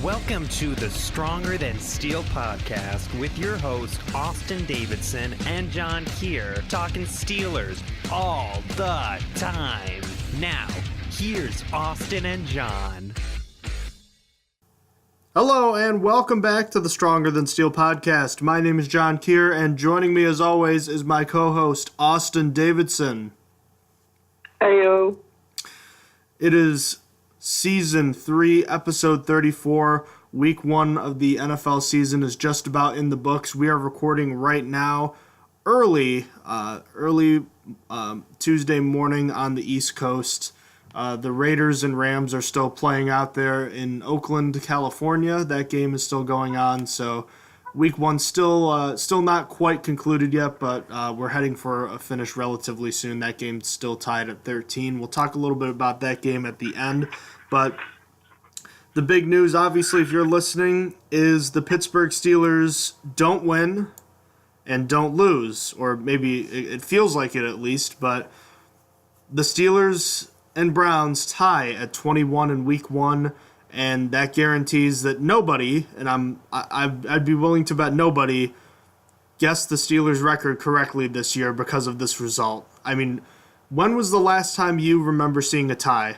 Welcome to the Stronger Than Steel podcast with your host, Austin Davidson and John Keir, talking Steelers all the time. Now, here's Austin and John. Hello, and welcome back to the Stronger Than Steel podcast. My name is John Keir, and joining me as always is my co-host, Austin Davidson. Heyo. It is Season 3, Episode 34. Week 1 of the NFL season is just about in the books. We are recording right now, early Tuesday morning on the East Coast. The Raiders and Rams are still playing out there in Oakland, California. That game is still going on, so Week 1 still not quite concluded yet, but we're heading for a finish relatively soon. That game's still tied at 13. We'll talk a little bit about that game at the end, but the big news, obviously, if you're listening, is the Pittsburgh Steelers don't win and don't lose, or maybe it feels like it at least, but the Steelers and Browns tie at 21 in Week 1, and that guarantees that nobody, and I'd be willing to bet nobody, guessed the Steelers' record correctly this year because of this result. I mean, when was the last time you remember seeing a tie?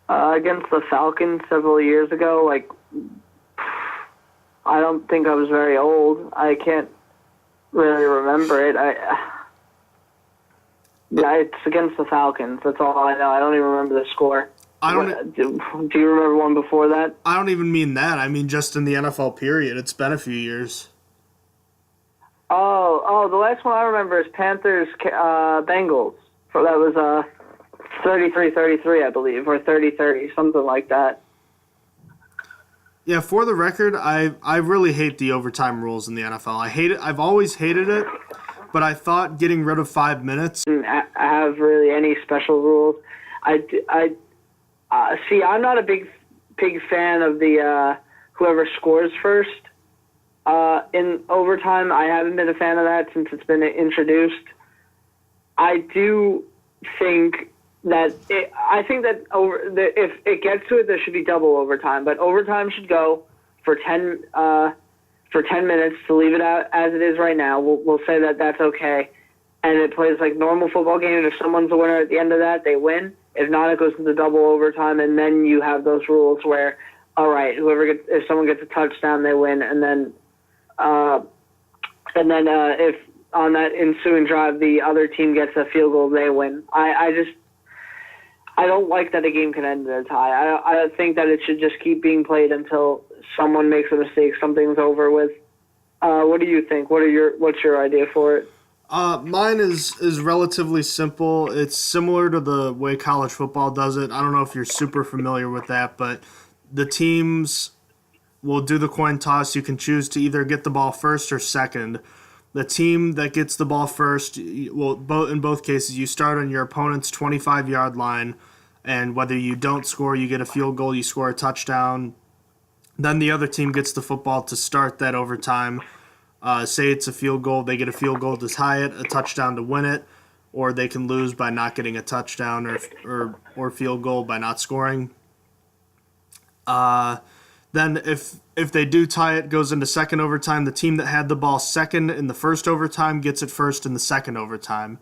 Against the Falcons several years ago, I don't think I was very old. I can't really remember it. Yeah, it's against the Falcons. That's all I know. I don't even remember the score. Do you remember one before that? I don't even mean that. I mean just in the NFL period. It's been a few years. Oh, the last one I remember is Panthers Bengals. So that was 33-33, I believe, or 30-30, something like that. Yeah, for the record, I really hate the overtime rules in the NFL. I hate it. I've always hated it, but I thought getting rid of 5 minutes. I have really any special rules. See, I'm not a big fan of the whoever scores first in overtime. I haven't been a fan of that since it's been introduced. I do think that if it gets to it, there should be double overtime. But overtime should go for 10 minutes to leave it out as it is right now. We'll say that that's okay, and it plays like normal football game. And if someone's the winner at the end of that, they win. If not, it goes to the double overtime, and then you have those rules where, all right, if someone gets a touchdown, they win, and then if on that ensuing drive the other team gets a field goal, they win. I don't like that a game can end in a tie. I think that it should just keep being played until someone makes a mistake, something's over with. What do you think? What's your idea for it? Mine is relatively simple. It's similar to the way college football does it. I don't know if you're super familiar with that, but the teams will do the coin toss. You can choose to either get the ball first or second. The team that gets the ball first, in both cases, you start on your opponent's 25-yard line, and whether you don't score, you get a field goal, you score a touchdown. Then the other team gets the football to start that overtime. Say it's a field goal, they get a field goal to tie it, a touchdown to win it, or they can lose by not getting a touchdown or field goal by not scoring. Then if they do tie it, goes into second overtime. The team that had the ball second in the first overtime gets it first in the second overtime.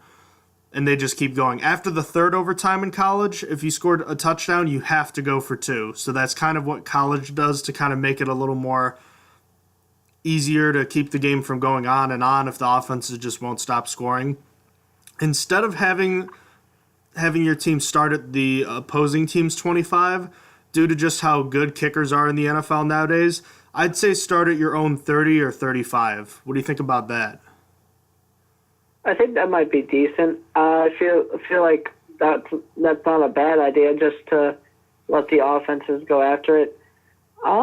And they just keep going. After the third overtime in college, if you scored a touchdown, you have to go for two. So that's kind of what college does to kind of make it a little more easier to keep the game from going on and on if the offenses just won't stop scoring. Instead of having your team start at the opposing team's 25, due to just how good kickers are in the NFL nowadays, I'd say start at your own 30 or 35. What do you think about that? I think that might be decent. I feel like that's not a bad idea, just to let the offenses go after it. I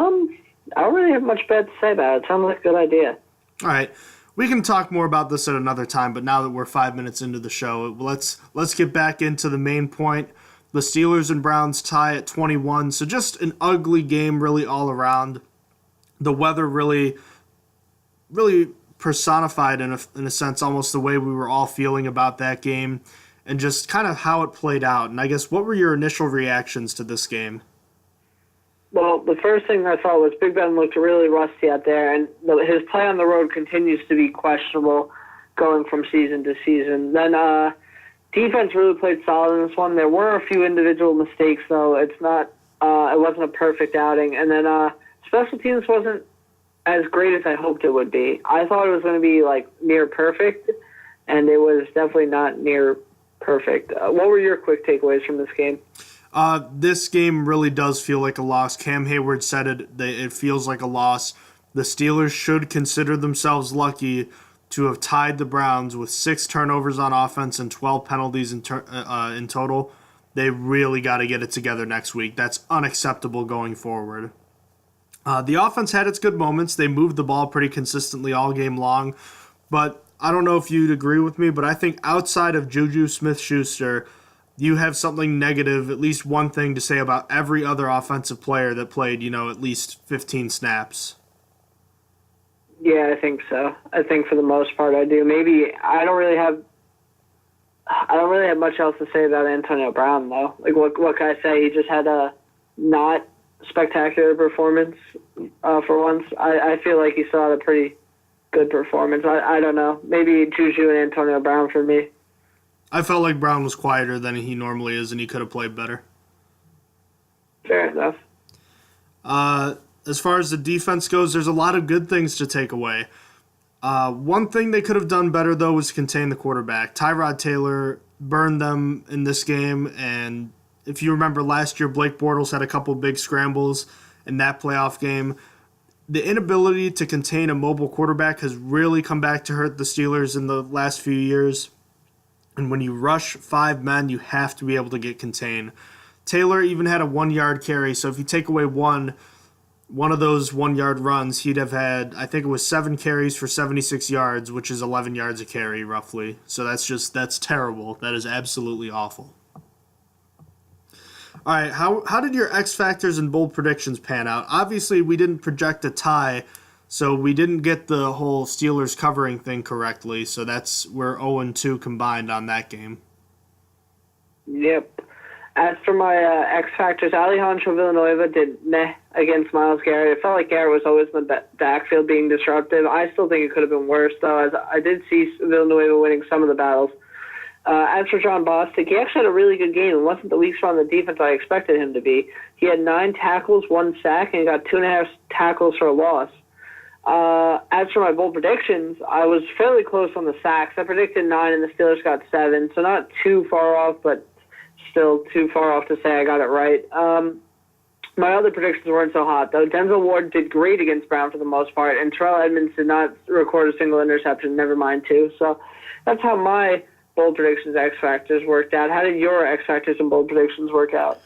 don't really have much bad to say about it. It sounds like a good idea. All right. We can talk more about this at another time, but now that we're 5 minutes into the show, let's get back into the main point. The Steelers and Browns tie at 21, so just an ugly game really all around. The weather really personified, in a sense, almost the way we were all feeling about that game and just kind of how it played out. And I guess, what were your initial reactions to this game? Well, the first thing I thought was Big Ben looked really rusty out there, and his play on the road continues to be questionable going from season to season. Then defense really played solid in this one. There were a few individual mistakes, though. It wasn't a perfect outing. And then special teams wasn't as great as I hoped it would be. I thought it was going to be like near perfect, and it was definitely not near perfect. What were your quick takeaways from this game? This game really does feel like a loss. Cam Hayward said it feels like a loss. The Steelers should consider themselves lucky to have tied the Browns with 6 turnovers on offense and 12 penalties in total. They really got to get it together next week. That's unacceptable going forward. The offense had its good moments. They moved the ball pretty consistently all game long. But I don't know if you'd agree with me, but I think outside of Juju Smith-Schuster, you have something negative, at least one thing to say about every other offensive player that played, at least 15 snaps. Yeah, I think so. I think for the most part I do. Maybe I don't really have much else to say about Antonio Brown, though. Like, what can I say? He just had a not spectacular performance for once. I feel like he still had a pretty good performance. I don't know. Maybe Juju and Antonio Brown for me. I felt like Brown was quieter than he normally is, and he could have played better. Fair enough. As far as the defense goes, there's a lot of good things to take away. One thing they could have done better, though, was contain the quarterback. Tyrod Taylor burned them in this game, and if you remember last year, Blake Bortles had a couple big scrambles in that playoff game. The inability to contain a mobile quarterback has really come back to hurt the Steelers in the last few years. And when you rush 5 men, you have to be able to get contained. Taylor even had a 1-yard carry, so if you take away one of those 1-yard runs, he'd have had, I think it was 7 carries for 76 yards, which is 11 yards a carry, roughly. So that's terrible. That is absolutely awful. All right, how did your X Factors and bold predictions pan out? Obviously, we didn't project a tie, so we didn't get the whole Steelers covering thing correctly, so we're 0-2 combined on that game. Yep. As for my X Factors, Alejandro Villanueva did meh against Myles Garrett. It felt like Garrett was always in the backfield being disruptive. I still think it could have been worse, though, as I did see Villanueva winning some of the battles. As for John Bostic, he actually had a really good game. It wasn't the weak spot on the defense I expected him to be. He had 9 tackles, 1 sack, and he got 2.5 tackles for a loss. As for my bold predictions, I was fairly close on the sacks. I predicted 9 and the Steelers got 7, so not too far off, but still too far off to say I got it right. My other predictions weren't so hot, though. Denzel Ward did great against Brown for the most part, and Terrell Edmonds did not record a single interception, never mind 2. So that's how my bold predictions X Factors worked out. How did your X Factors and bold predictions work out?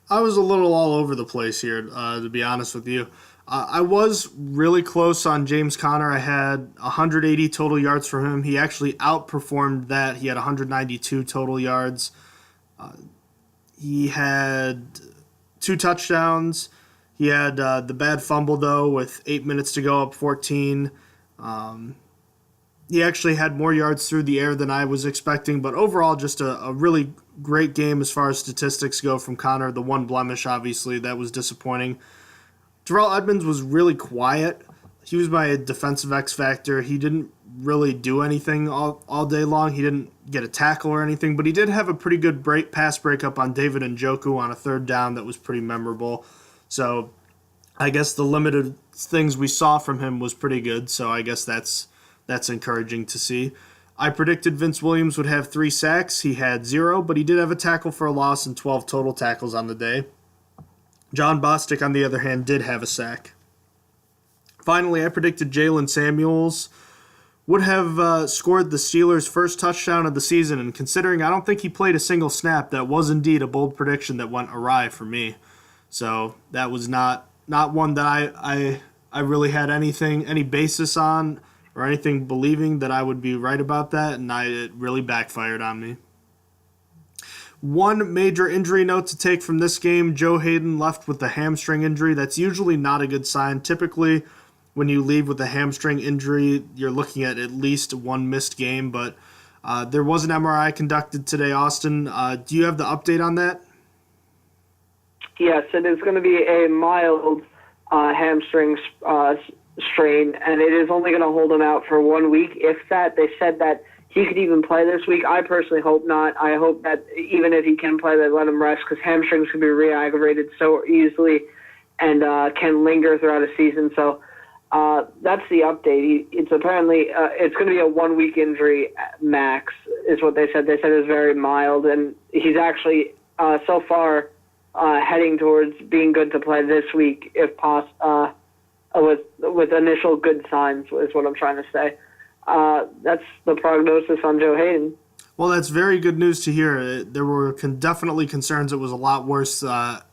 I was a little all over the place here, to be honest with you. I was really close on James Conner. I had 180 total yards for him. He actually outperformed that. He had 192 total yards. He had 2 touchdowns. He had the bad fumble, though, with 8 minutes to go, up 14. He actually had more yards through the air than I was expecting, but overall just a really great game as far as statistics go from Connor. The one blemish, obviously, that was disappointing. Terrell Edmonds was really quiet. He was my defensive X factor. He didn't really do anything all day long. He didn't get a tackle or anything, but he did have a pretty good pass breakup on David Njoku on a 3rd down that was pretty memorable. So I guess the limited things we saw from him was pretty good, so I guess that's encouraging to see. I predicted Vince Williams would have 3 sacks. He had 0, but he did have a tackle for a loss and 12 total tackles on the day. John Bostic, on the other hand, did have a sack. Finally, I predicted Jalen Samuels would have scored the Steelers' first touchdown of the season, and considering I don't think he played a single snap, that was indeed a bold prediction that went awry for me. So that was not one that I really had any basis on or anything believing that I would be right about that, and it really backfired on me. One major injury note to take from this game, Joe Hayden left with a hamstring injury. That's usually not a good sign. Typically, when you leave with a hamstring injury, you're looking at least 1 missed game, but there was an MRI conducted today, Austin. Do you have the update on that? Yes, it is going to be a mild hamstring strain, and it is only going to hold him out for 1 week, if that. They said that he could even play this week. I personally hope not. I hope that even if he can play, they let him rest, because hamstrings can be re-aggravated so easily and can linger throughout a season. So that's the update. It's apparently it's going to be a 1 week injury max, is what they said. They said it was very mild, and he's actually so far heading towards being good to play this week, if possible, with initial good signs, is what I'm trying to say. That's the prognosis on Joe Hayden. Well, that's very good news to hear. There were definitely concerns it was a lot worse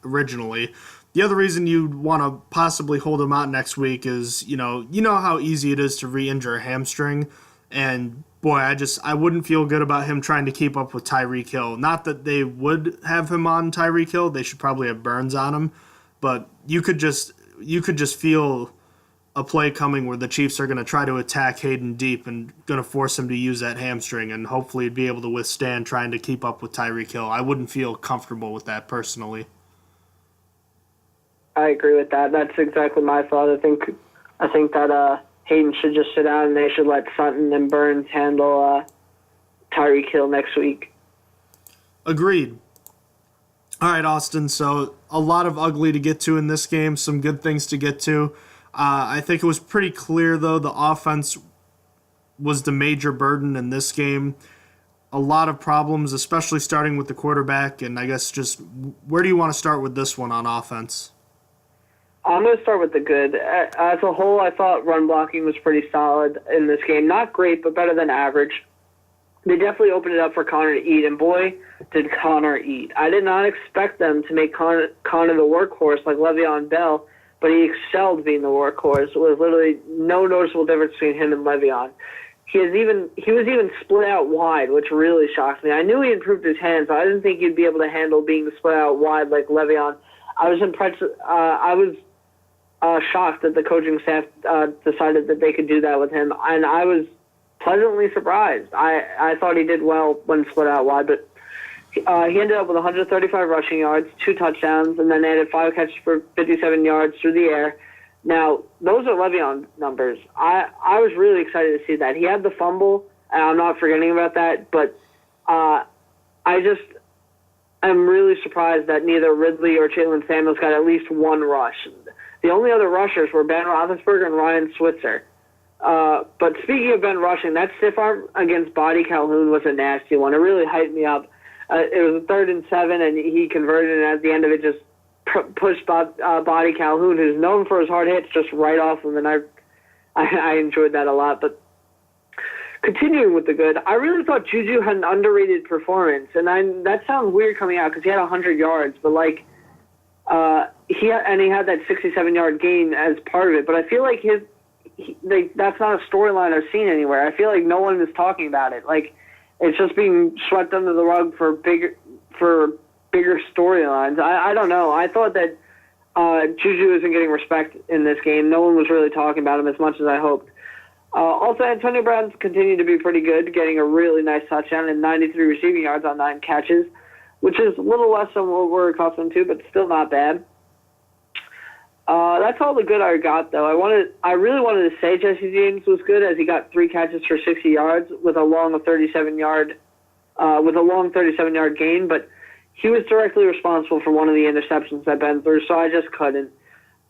originally. The other reason you'd want to possibly hold him out next week is, you know how easy it is to re-injure a hamstring, and boy, I wouldn't feel good about him trying to keep up with Tyreek Hill. Not that they would have him on Tyreek Hill; they should probably have Burns on him, but you could just feel a play coming where the Chiefs are going to try to attack Hayden deep and going to force him to use that hamstring, and hopefully be able to withstand trying to keep up with Tyreek Hill. I wouldn't feel comfortable with that personally. I agree with that. That's exactly my thought. I think that Hayden should just sit down, and they should let Sutton and Burns handle Tyreek Hill next week. Agreed. All right, Austin, so a lot of ugly to get to in this game, some good things to get to. I think it was pretty clear, though, the offense was the major burden in this game. A lot of problems, especially starting with the quarterback, and I guess just where do you want to start with this one on offense? I'm going to start with the good. As a whole, I thought run blocking was pretty solid in this game. Not great, but better than average. They definitely opened it up for Connor to eat, and boy, did Connor eat. I did not expect them to make Connor the workhorse like Le'Veon Bell, but he excelled being the workhorse. There was literally no noticeable difference between him and Le'Veon. He was even split out wide, which really shocked me. I knew he improved his hands, but I didn't think he'd be able to handle being split out wide like Le'Veon. I was impressed. I was shocked that the coaching staff decided that they could do that with him, and I was pleasantly surprised. I thought he did well when split out wide, but he ended up with 135 rushing yards, 2 touchdowns, and then added 5 catches for 57 yards through the air. Now, those are Le'Veon numbers. I was really excited to see that. He had the fumble, and I'm not forgetting about that, but I'm really surprised that neither Ridley or Jalen Samuels got at least one rush. The only other rushers were Ben Roethlisberger and Ryan Switzer. But speaking of Ben rushing, that stiff arm against Body Calhoun was a nasty one. It really hyped me up. It was a 3rd and 7, and he converted, and at the end of it just pushed Body Calhoun, who's known for his hard hits, just right off him, and I enjoyed that a lot. But continuing with the good, I really thought Juju had an underrated performance, and that sounds weird coming out because he had 100 yards, but he had that 67-yard gain as part of it. But I feel like that's not a storyline I've seen anywhere. I feel like no one is talking about it. Like, it's just being swept under the rug for bigger storylines. I don't know. I thought that Juju isn't getting respect in this game. No one was really talking about him as much as I hoped. Also, Antonio Brown's continued to be pretty good, getting a really nice touchdown and 93 receiving yards on 9 catches, which is a little less than what we're accustomed to, but still not bad. That's all the good I got, though. I really wanted to say Jesse James was good, as he got 3 catches for 60 yards with a long 37-yard gain, but he was directly responsible for one of the interceptions that Ben threw, so I just couldn't.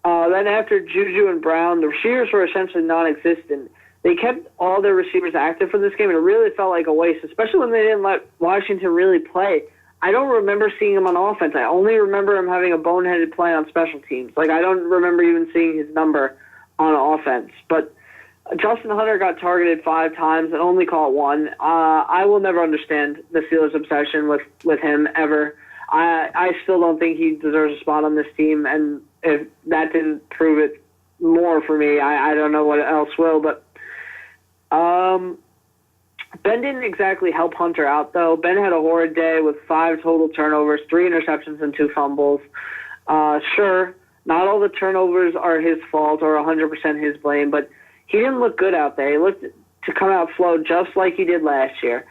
Then after Juju and Brown, the receivers were essentially non-existent. They kept all their receivers active for this game, and it really felt like a waste, especially when they didn't let Washington really play. I don't remember seeing him on offense. I only remember him having a boneheaded play on special teams. I don't remember even seeing his number on offense. But Justin Hunter got targeted 5 times and only caught 1. I will never understand the Steelers' obsession with him ever. I still don't think he deserves a spot on this team, and if that didn't prove it more for me, I don't know what else will. But Ben didn't exactly help Hunter out, though. Ben had a horrid day with 5 total turnovers, 3 interceptions, and 2 fumbles. Sure, not all the turnovers are his fault or 100% his blame, but he didn't look good out there. He looked to come out flow just like he did last year.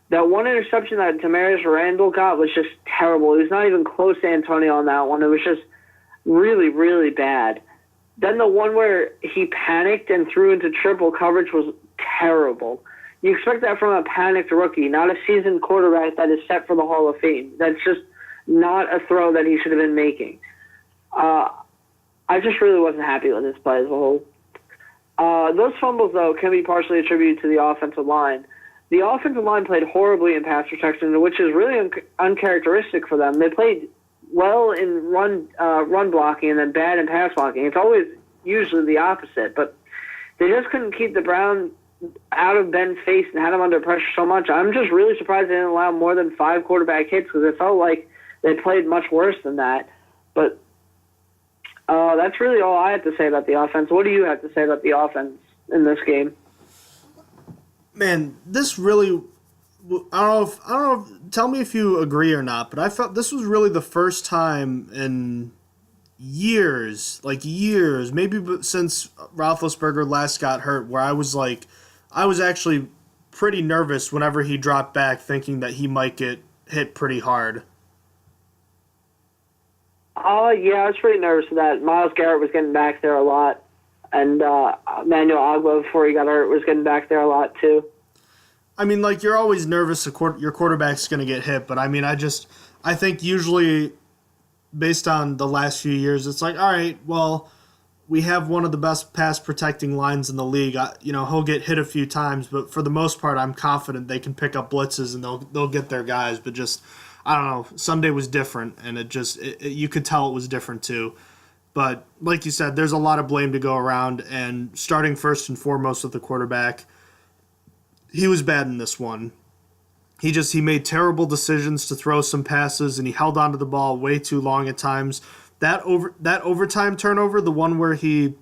That one interception that Tamarius Randall got was just terrible. He was not even close to Antonio on that one. It was just really, really bad. Then the one where he panicked and threw into triple coverage was terrible. You expect that from a panicked rookie, not a seasoned quarterback that is set for the Hall of Fame. That's just not a throw that he should have been making. I just really wasn't happy with his play as a whole. Those fumbles, though, can be partially attributed to the offensive line. The offensive line played horribly in pass protection, which is really uncharacteristic for them. They played well in run blocking and then bad in pass blocking. It's always usually the opposite, but they just couldn't keep the Browns out of Ben's face and had him under pressure so much. I'm just really surprised they didn't allow more than 5 quarterback hits because it felt like they played much worse than that. But that's really all I have to say about the offense. What do you have to say about the offense in this game? Man, this really, I don't know. Tell me if you agree or not, but I felt this was really the first time in years, maybe since Roethlisberger last got hurt, where I was actually pretty nervous whenever he dropped back, thinking that he might get hit pretty hard. Yeah, I was pretty nervous for that. Myles Garrett was getting back there a lot, and Emmanuel Ogbah, before he got hurt, was getting back there a lot too. I mean, like, you're always nervous your quarterback's going to get hit, but I mean, I think usually, based on the last few years, it's like, all right, well, we have one of the best pass protecting lines in the league. He'll get hit a few times, but for the most part, I'm confident they can pick up blitzes and they'll get their guys. But just, I don't know, Sunday was different, and you could tell it was different too. But like you said, there's a lot of blame to go around, and starting first and foremost with the quarterback, he was bad in this one. He made terrible decisions to throw some passes, and he held onto the ball way too long at times. That overtime turnover, the one where he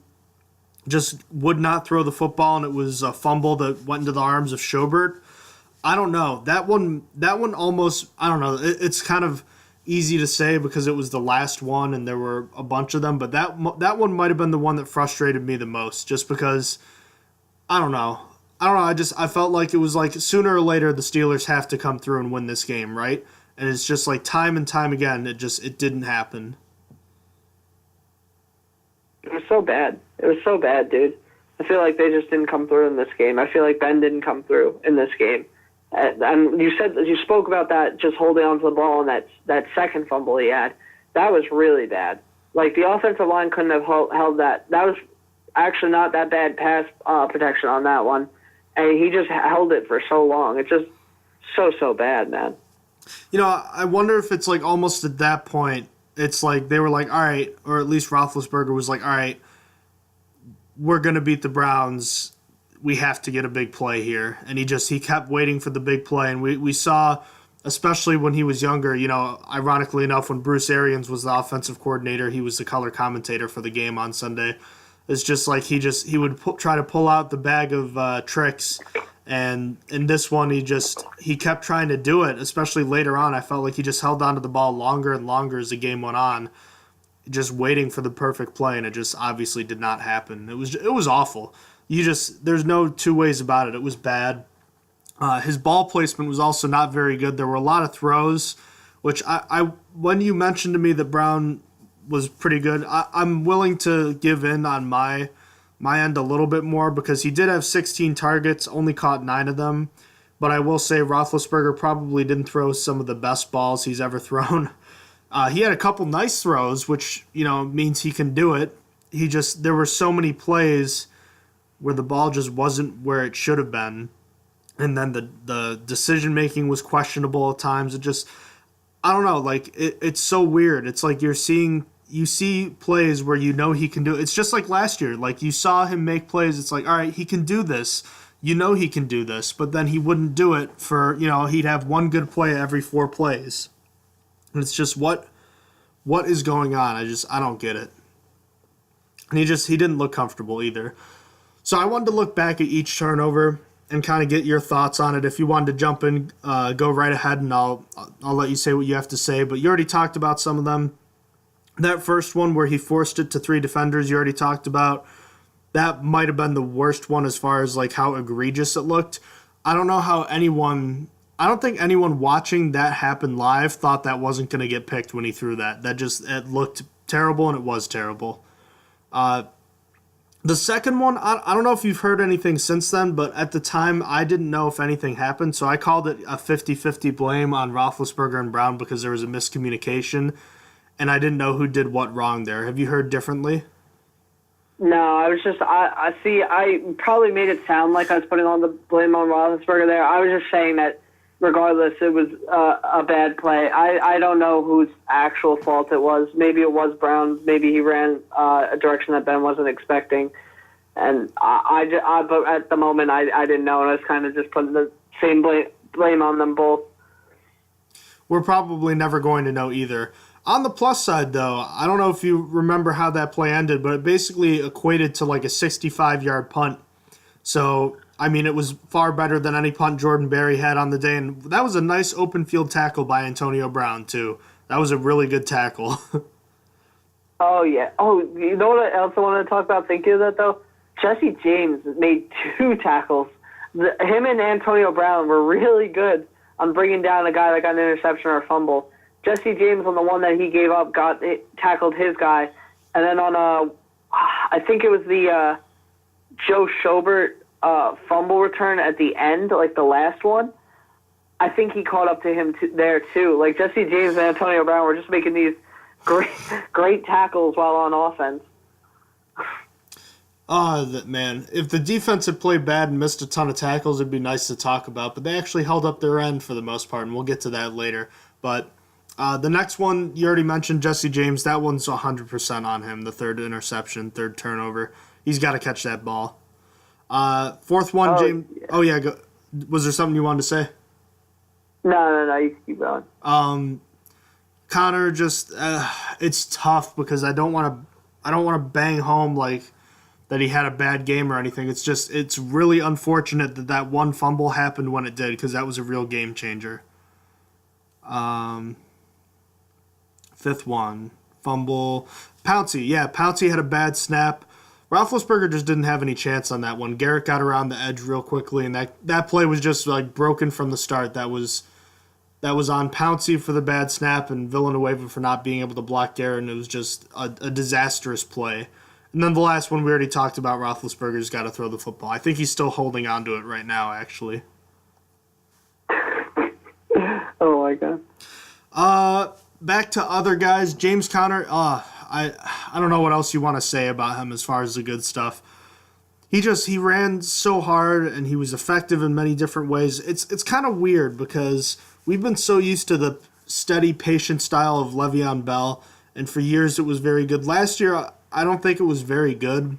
just would not throw the football, and it was a fumble that went into the arms of Schobert. I don't know. That one almost, I don't know. It's kind of easy to say because it was the last one and there were a bunch of them, but that one might have been the one that frustrated me the most, just because I don't know. I felt like it was like sooner or later the Steelers have to come through and win this game, right? And it's just like time and time again, it didn't happen. It was so bad. It was so bad, dude. I feel like they just didn't come through in this game. I feel like Ben didn't come through in this game. And you spoke about that, just holding on to the ball and that second fumble he had. That was really bad. Like, the offensive line couldn't have held that. That was actually not that bad pass protection on that one. And he just held it for so long. It's just so bad, man. I wonder if it's like almost at that point, it's like they were like, all right, or at least Roethlisberger was like, all right, we're going to beat the Browns. We have to get a big play here. And he kept waiting for the big play. And we saw, especially when he was younger, ironically enough, when Bruce Arians was the offensive coordinator, he was the color commentator for the game on Sunday. It's just like he would try to pull out the bag of tricks, and in this one he kept trying to do it. Especially later on, I felt like he just held onto the ball longer and longer as the game went on, just waiting for the perfect play, and it just obviously did not happen. It was awful. There's no two ways about it. It was bad. His ball placement was also not very good. There were a lot of throws, which I when you mentioned to me that Brown was pretty good, I'm willing to give in on my end a little bit more, because he did have 16 targets, only caught 9 of them. But I will say Roethlisberger probably didn't throw some of the best balls he's ever thrown. He had a couple nice throws, which means he can do it. There were so many plays where the ball just wasn't where it should have been, and then the decision making was questionable at times. I don't know, like it's so weird. It's like you see plays where he can do it. It's just like last year. Like, you saw him make plays. It's like, all right, he can do this. He can do this. But then he wouldn't do it for, he'd have one good play every 4 plays. And it's just, what is going on? I don't get it. And he didn't look comfortable either. So I wanted to look back at each turnover and kind of get your thoughts on it. If you wanted to jump in, go right ahead, and I'll let you say what you have to say. But you already talked about some of them. That first one where he forced it to 3 defenders, you already talked about. That might have been the worst one as far as like how egregious it looked. I don't think anyone watching that happen live thought that wasn't going to get picked when he threw that. It looked terrible, and it was terrible. The second one, I don't know if you've heard anything since then, but at the time, I didn't know if anything happened, so I called it a 50-50 blame on Roethlisberger and Brown because there was a miscommunication, and I didn't know who did what wrong there. Have you heard differently? No, I was just, I see, I probably made it sound like I was putting all the blame on Roethlisberger there. I was just saying that regardless, it was a bad play. I don't know whose actual fault it was. Maybe it was Brown's. Maybe he ran a direction that Ben wasn't expecting. And but at the moment, I didn't know, and I was kind of just putting the same blame on them both. We're probably never going to know either. On the plus side, though, I don't know if you remember how that play ended, but it basically equated to like a 65-yard punt. So, I mean, it was far better than any punt Jordan Berry had on the day, and that was a nice open field tackle by Antonio Brown, too. That was a really good tackle. Oh, yeah. Oh, you know what I also wanted to talk about thinking of that, though? Jesse James made 2 tackles. Him and Antonio Brown were really good on bringing down a guy that got an interception or a fumble. Jesse James, on the one that he gave up, tackled his guy. And then on I think it was the Joe Schobert fumble return at the end, like the last one. I think he caught up to him there, too. Like, Jesse James and Antonio Brown were just making these great tackles while on offense. Man, if the defense had played bad and missed a ton of tackles, it'd be nice to talk about. But they actually held up their end for the most part, and we'll get to that later. But the next one, you already mentioned Jesse James. That one's 100% on him, the third interception, third turnover. He's got to catch that ball. Fourth one, James. Yeah. Oh, yeah. Go. Was there something you wanted to say? No. You keep going. Connor, just it's tough because I don't want to bang home like that he had a bad game or anything. It's really unfortunate that one fumble happened when it did because that was a real game changer. Fifth one, fumble. Pouncey had a bad snap. Roethlisberger just didn't have any chance on that one. Garrett got around the edge real quickly, and that play was just like broken from the start. That was on Pouncey for the bad snap and Villanueva for not being able to block Garrett, and it was just a disastrous play. And then the last one we already talked about, Roethlisberger's got to throw the football. I think he's still holding on to it right now, actually. Oh, my God. Back to other guys. James Conner, I don't know what else you want to say about him as far as the good stuff. He ran so hard, and he was effective in many different ways. It's kind of weird because we've been so used to the steady, patient style of Le'Veon Bell, and for years it was very good. Last year, I don't think it was very good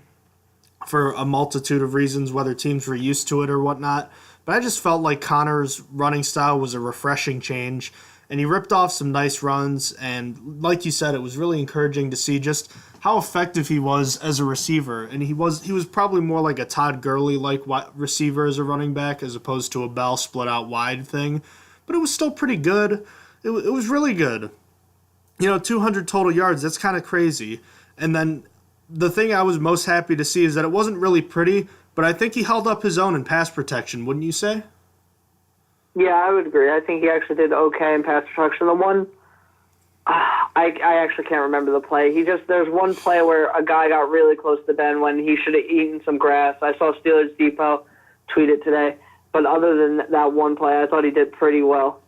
for a multitude of reasons, whether teams were used to it or whatnot. But I just felt like Connor's running style was a refreshing change, and he ripped off some nice runs. And like you said, it was really encouraging to see just how effective he was as a receiver. And he was probably more like a Todd Gurley-like receiver as a running back as opposed to a Bell split out wide thing. But it was still pretty good. It was really good. 200 total yards, that's kind of crazy. And then the thing I was most happy to see is that it wasn't really pretty, but I think he held up his own in pass protection, wouldn't you say? Yeah, I would agree. I think he actually did okay in pass protection. The one, I actually can't remember the play. There's one play where a guy got really close to Ben when he should have eaten some grass. I saw Steelers Depot tweet it today. But other than that one play, I thought he did pretty well.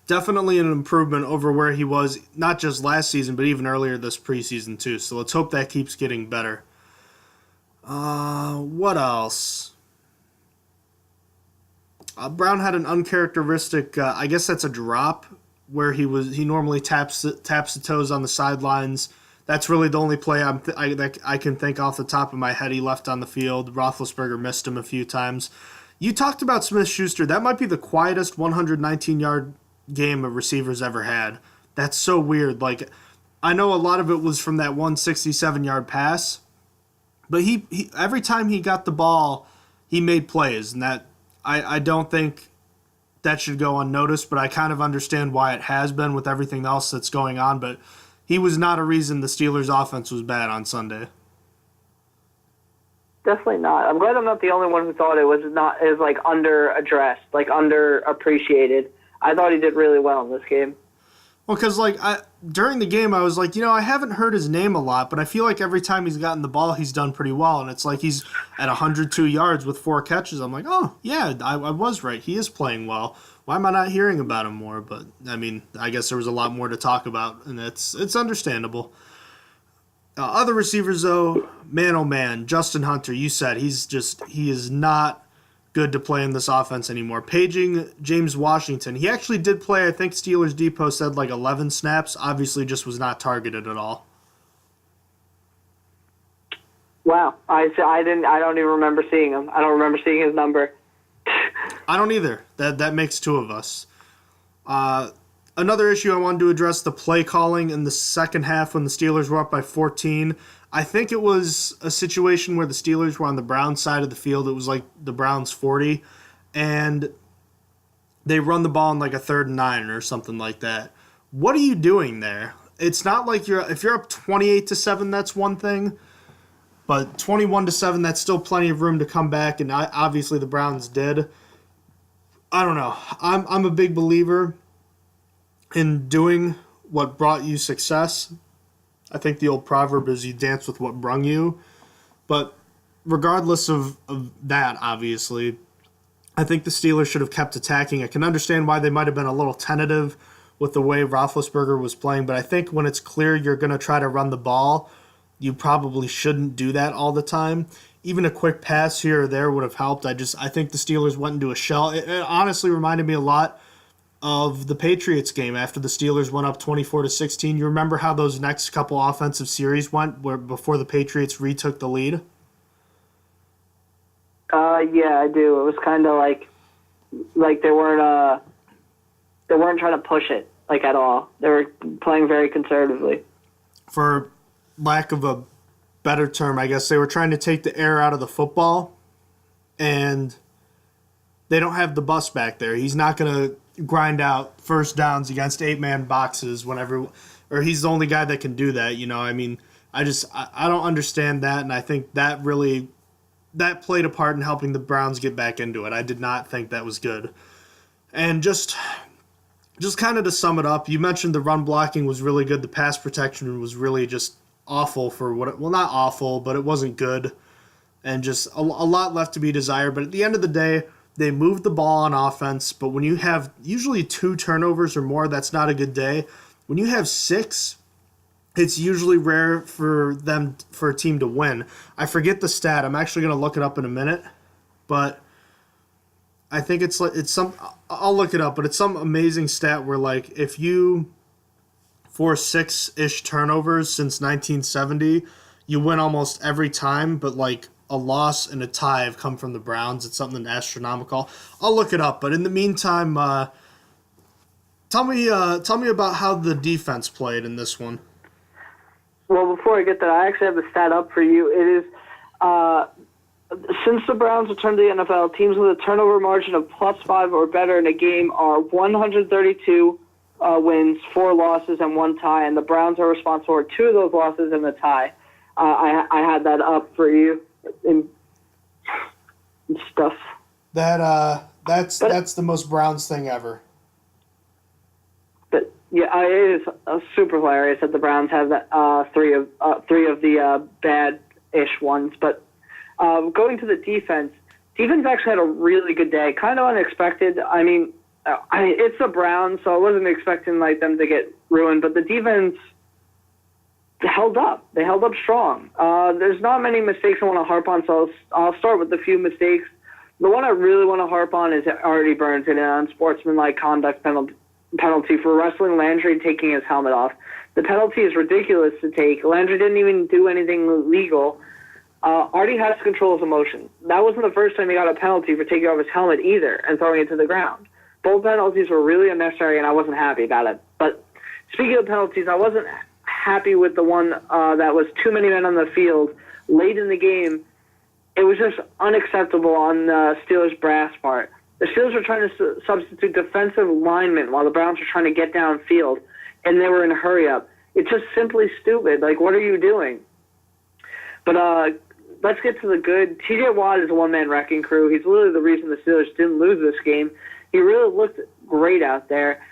Definitely an improvement over where he was, not just last season, but even earlier this preseason too. So let's hope that keeps getting better. What else? Brown had an uncharacteristic, I guess that's a drop, where he normally taps the toes on the sidelines. That's really the only play I can think off the top of my head he left on the field. Roethlisberger missed him a few times. You talked about Smith-Schuster. That might be the quietest 119-yard game a receiver's ever had. That's so weird. Like, I know a lot of it was from that 167-yard pass, but he every time he got the ball, he made plays, and that I don't think that should go unnoticed, but I kind of understand why it has been with everything else that's going on, but he was not a reason the Steelers' offense was bad on Sunday. Definitely not. I'm glad I'm not the only one who thought it was like under-addressed, like underappreciated. I thought he did really well in this game. Well, because during the game, I was like, I haven't heard his name a lot, but I feel like every time he's gotten the ball, he's done pretty well. And it's like he's at 102 yards with 4 catches. I'm like, oh, yeah, I was right. He is playing well. Why am I not hearing about him more? But, I mean, I guess there was a lot more to talk about, and it's understandable. Other receivers, though, man, oh, man, Justin Hunter, you said he is not good to play in this offense anymore. Paging James Washington. He actually did play, I think Steelers Depot said 11 snaps. Obviously just was not targeted at all. Wow. I don't even remember seeing him. I don't remember seeing his number. I don't either. That makes 2 of us. Another issue I wanted to address, the play calling in the second half when the Steelers were up by 14. I think it was a situation where the Steelers were on the Browns side of the field. It was like the Browns 40, and they run the ball in a 3rd and 9 or something like that. What are you doing there? It's not like if you're up 28-7, that's one thing, but 21-7, that's still plenty of room to come back, and obviously the Browns did. I don't know. I'm a big believer in doing what brought you success. I think the old proverb is you dance with what brung you. But regardless of that, obviously, I think the Steelers should have kept attacking. I can understand why they might have been a little tentative with the way Roethlisberger was playing, but I think when it's clear you're going to try to run the ball, you probably shouldn't do that all the time. Even a quick pass here or there would have helped. I think the Steelers went into a shell. It honestly reminded me a lot of the Patriots game after the Steelers went up 24-16. You remember how those next couple offensive series went before the Patriots retook the lead? Yeah, I do. It was kind of like they weren't trying to push it at all. They were playing very conservatively. For lack of a better term, I guess they were trying to take the air out of the football, and they don't have the bus back there. He's not going to grind out first downs against 8-man boxes or he's the only guy that can do that. I mean, I don't understand that, and I think that played a part in helping the Browns get back into it. I did not think that was good. And just kind of to sum it up, you mentioned the run blocking was really good. The pass protection was really just awful not awful, but it wasn't good, and just a lot left to be desired. But at the end of the day, they moved the ball on offense, but when you have usually 2 turnovers or more, that's not a good day. When you have 6, it's usually rare for a team to win. I forget the stat. I'm actually going to look it up in a minute, but I think I'll look it up, but it's some amazing stat where if you force 6-ish turnovers since 1970, you win almost every time, but a loss and a tie have come from the Browns. It's something astronomical. I'll look it up, but in the meantime, tell me about how the defense played in this one. Well, before I get that, I actually have the stat up for you. It is since the Browns returned to the NFL, teams with a turnover margin of +5 or better in a game are 132 wins, 4 losses, and 1 tie, and the Browns are responsible for 2 of those losses and a tie. I had that up for you. And stuff. That's the most Browns thing ever. But yeah, it is super hilarious that the Browns have that three of the bad-ish ones. But going to the defense actually had a really good day. Kind of unexpected. I mean, it's the Browns, so I wasn't expecting them to get ruined. But the defense held up. They held up strong. There's not many mistakes I want to harp on, so I'll start with a few mistakes. The one I really want to harp on is Artie Burns in an unsportsmanlike conduct penalty for wrestling Landry and taking his helmet off. The penalty is ridiculous to take. Landry didn't even do anything illegal. Artie has to control his emotions. That wasn't the first time he got a penalty for taking off his helmet either and throwing it to the ground. Both penalties were really unnecessary, and I wasn't happy about it. But speaking of penalties, I wasn't happy with the one that was too many men on the field late in the game. It was just unacceptable on the Steelers' brass part. The Steelers were trying to substitute defensive linemen while the Browns were trying to get downfield, and they were in a hurry-up. It's just simply stupid. What are you doing? But let's get to the good. T.J. Watt is a one-man wrecking crew. He's literally the reason the Steelers didn't lose this game. He really looked great out there.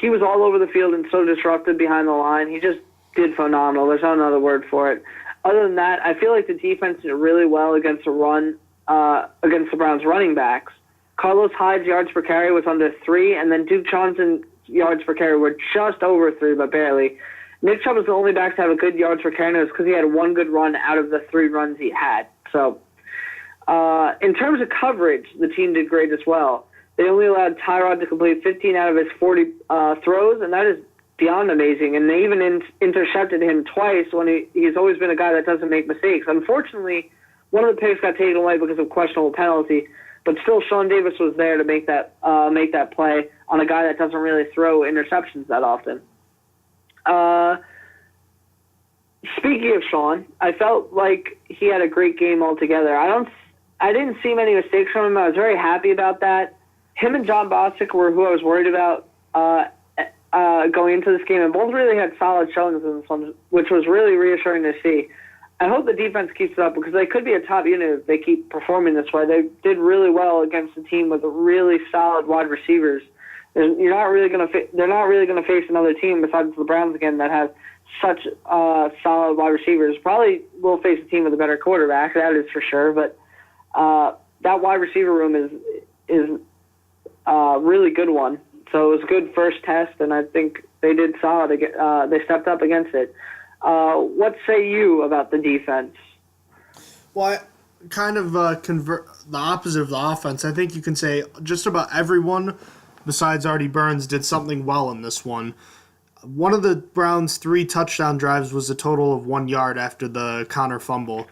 he was all over the field and so disruptive behind the line. He just did phenomenal. There's not another word for it. Other than that, I feel like the defense did really well against the run, against the Browns' running backs. Carlos Hyde's yards per carry was under 3, and then Duke Johnson's yards per carry were just over 3, but barely. Nick Chubb was the only back to have a good yards per carry, and it was because he had one good run out of the 3 runs he had. So, in terms of coverage, the team did great as well. They only allowed Tyrod to complete 15 out of his 40 throws, and that is beyond amazing. And they even intercepted him twice when he's always been a guy that doesn't make mistakes. Unfortunately, one of the picks got taken away because of questionable penalty, but still Sean Davis was there to make that play on a guy that doesn't really throw interceptions that often. Speaking of Sean, I felt like he had a great game altogether. I didn't see many mistakes from him. I was very happy about that. Him and John Bostic were who I was worried about going into this game, and both really had solid showings in this one, which was really reassuring to see. I hope the defense keeps it up because they could be a top unit if they keep performing this way. They did really well against a team with really solid wide receivers. They're not really going to face another team besides the Browns again that have such solid wide receivers. Probably will face a team with a better quarterback, that is for sure. But that wide receiver room is a really good one. So it was a good first test, and I think they did solid. They stepped up against it. What say you about the defense? Well, I kind of convert the opposite of the offense. I think you can say just about everyone besides Artie Burns did something well in this one. One of the Browns' 3 touchdown drives was a total of 1 yard after the Connor fumble.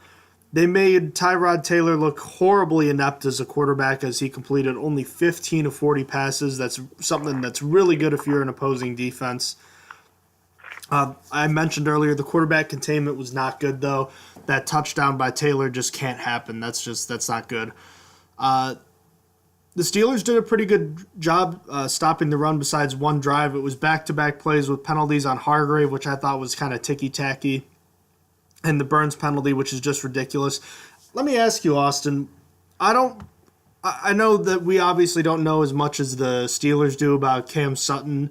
They made Tyrod Taylor look horribly inept as a quarterback as he completed only 15 of 40 passes. That's something that's really good if you're an opposing defense. I mentioned earlier the quarterback containment was not good, though. That touchdown by Taylor just can't happen. That's not good. The Steelers did a pretty good job stopping the run besides one drive. It was back-to-back plays with penalties on Hargrave, which I thought was kind of ticky-tacky, and the Burns penalty, which is just ridiculous. Let me ask you, Austin, I know that we obviously don't know as much as the Steelers do about Cam Sutton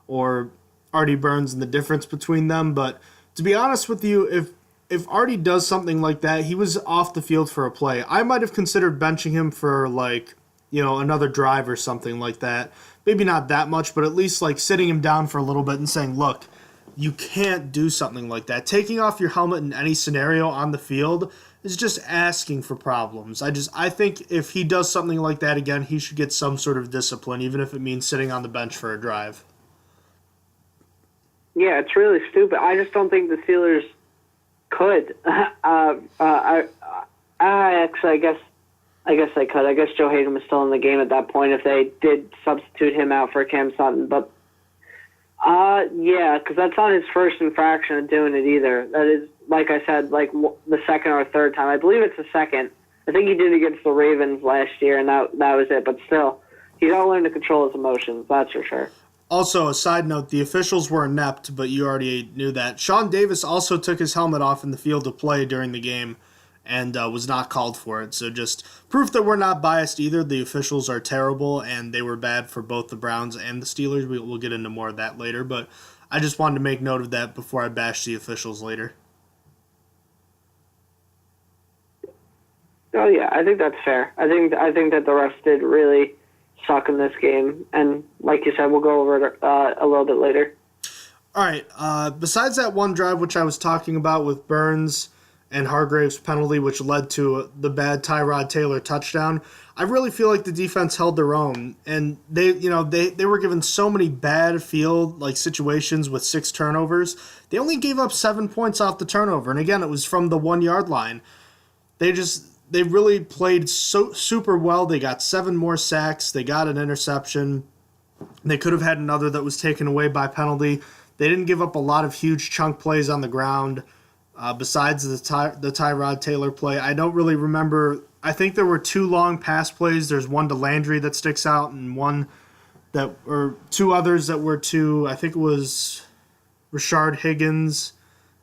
or Artie Burns and the difference between them, but to be honest with you, if Artie does something like that, he was off the field for a play. I might have considered benching him for another drive or something like that. Maybe not that much, but at least sitting him down for a little bit and saying, look, you can't do something like that. Taking off your helmet in any scenario on the field is just asking for problems. I think if he does something like that again, he should get some sort of discipline, even if it means sitting on the bench for a drive. Yeah, it's really stupid. I just don't think the Steelers could. I guess they could. I guess Joe Hayden was still in the game at that point if they did substitute him out for Cam Sutton. But, yeah, because that's not his first infraction of doing it either. That is, like I said, the second or third time. I believe it's the second. I think he did it against the Ravens last year, and that was it. But still, he's got to learn to control his emotions, that's for sure. Also, a side note, the officials were inept, but you already knew that. Sean Davis also took his helmet off in the field of play during the game and was not called for it. So just proof that we're not biased either. The officials are terrible, and they were bad for both the Browns and the Steelers. We'll get into more of that later, but I just wanted to make note of that before I bash the officials later. Oh, yeah, I think that's fair. I think that the refs did really suck in this game, and like you said, we'll go over it a little bit later. All right, besides that one drive which I was talking about with Burns and Hargrave's penalty, which led to the bad Tyrod Taylor touchdown, I really feel like the defense held their own, and they were given so many bad field situations with 6 turnovers. They only gave up 7 points off the turnover, and again, it was from the 1 yard line. They really played so super well. They got 7 more sacks. They got an interception. They could have had another that was taken away by penalty. They didn't give up a lot of huge chunk plays on the ground besides the Tyrod Taylor play. I don't really remember. I think there were 2 long pass plays. There's one to Landry that sticks out and or 2 others that were to, I think it was Rashard Higgins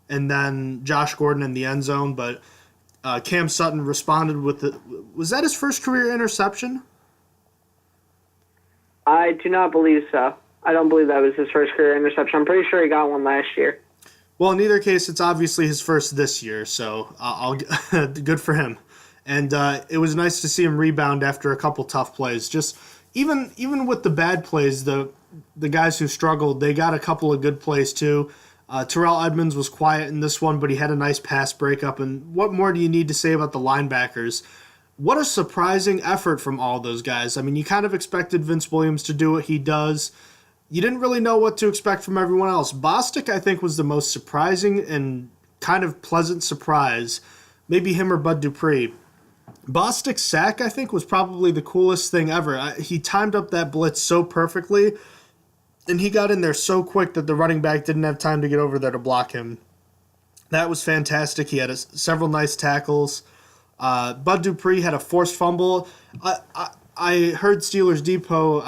and then Josh Gordon in the end zone, but Cam Sutton responded with was that his first career interception? I do not believe so. I don't believe that was his first career interception. I'm pretty sure he got one last year. Well, in either case, it's obviously his first this year, so I'll good for him. And it was nice to see him rebound after a couple tough plays. Just even with the bad plays, the guys who struggled, they got a couple of good plays too. Terrell Edmonds was quiet in this one, but he had a nice pass breakup. And what more do you need to say about the linebackers? What a surprising effort from all those guys. I mean, you kind of expected Vince Williams to do what he does. You didn't really know what to expect from everyone else. Bostic, I think, was the most surprising and kind of pleasant surprise. Maybe him or Bud Dupree. Bostic's sack, I think, was probably the coolest thing ever. He timed up that blitz so perfectly, and he got in there so quick that the running back didn't have time to get over there to block him. That was fantastic. He had several nice tackles. Bud Dupree had a forced fumble. I heard Steelers Depot,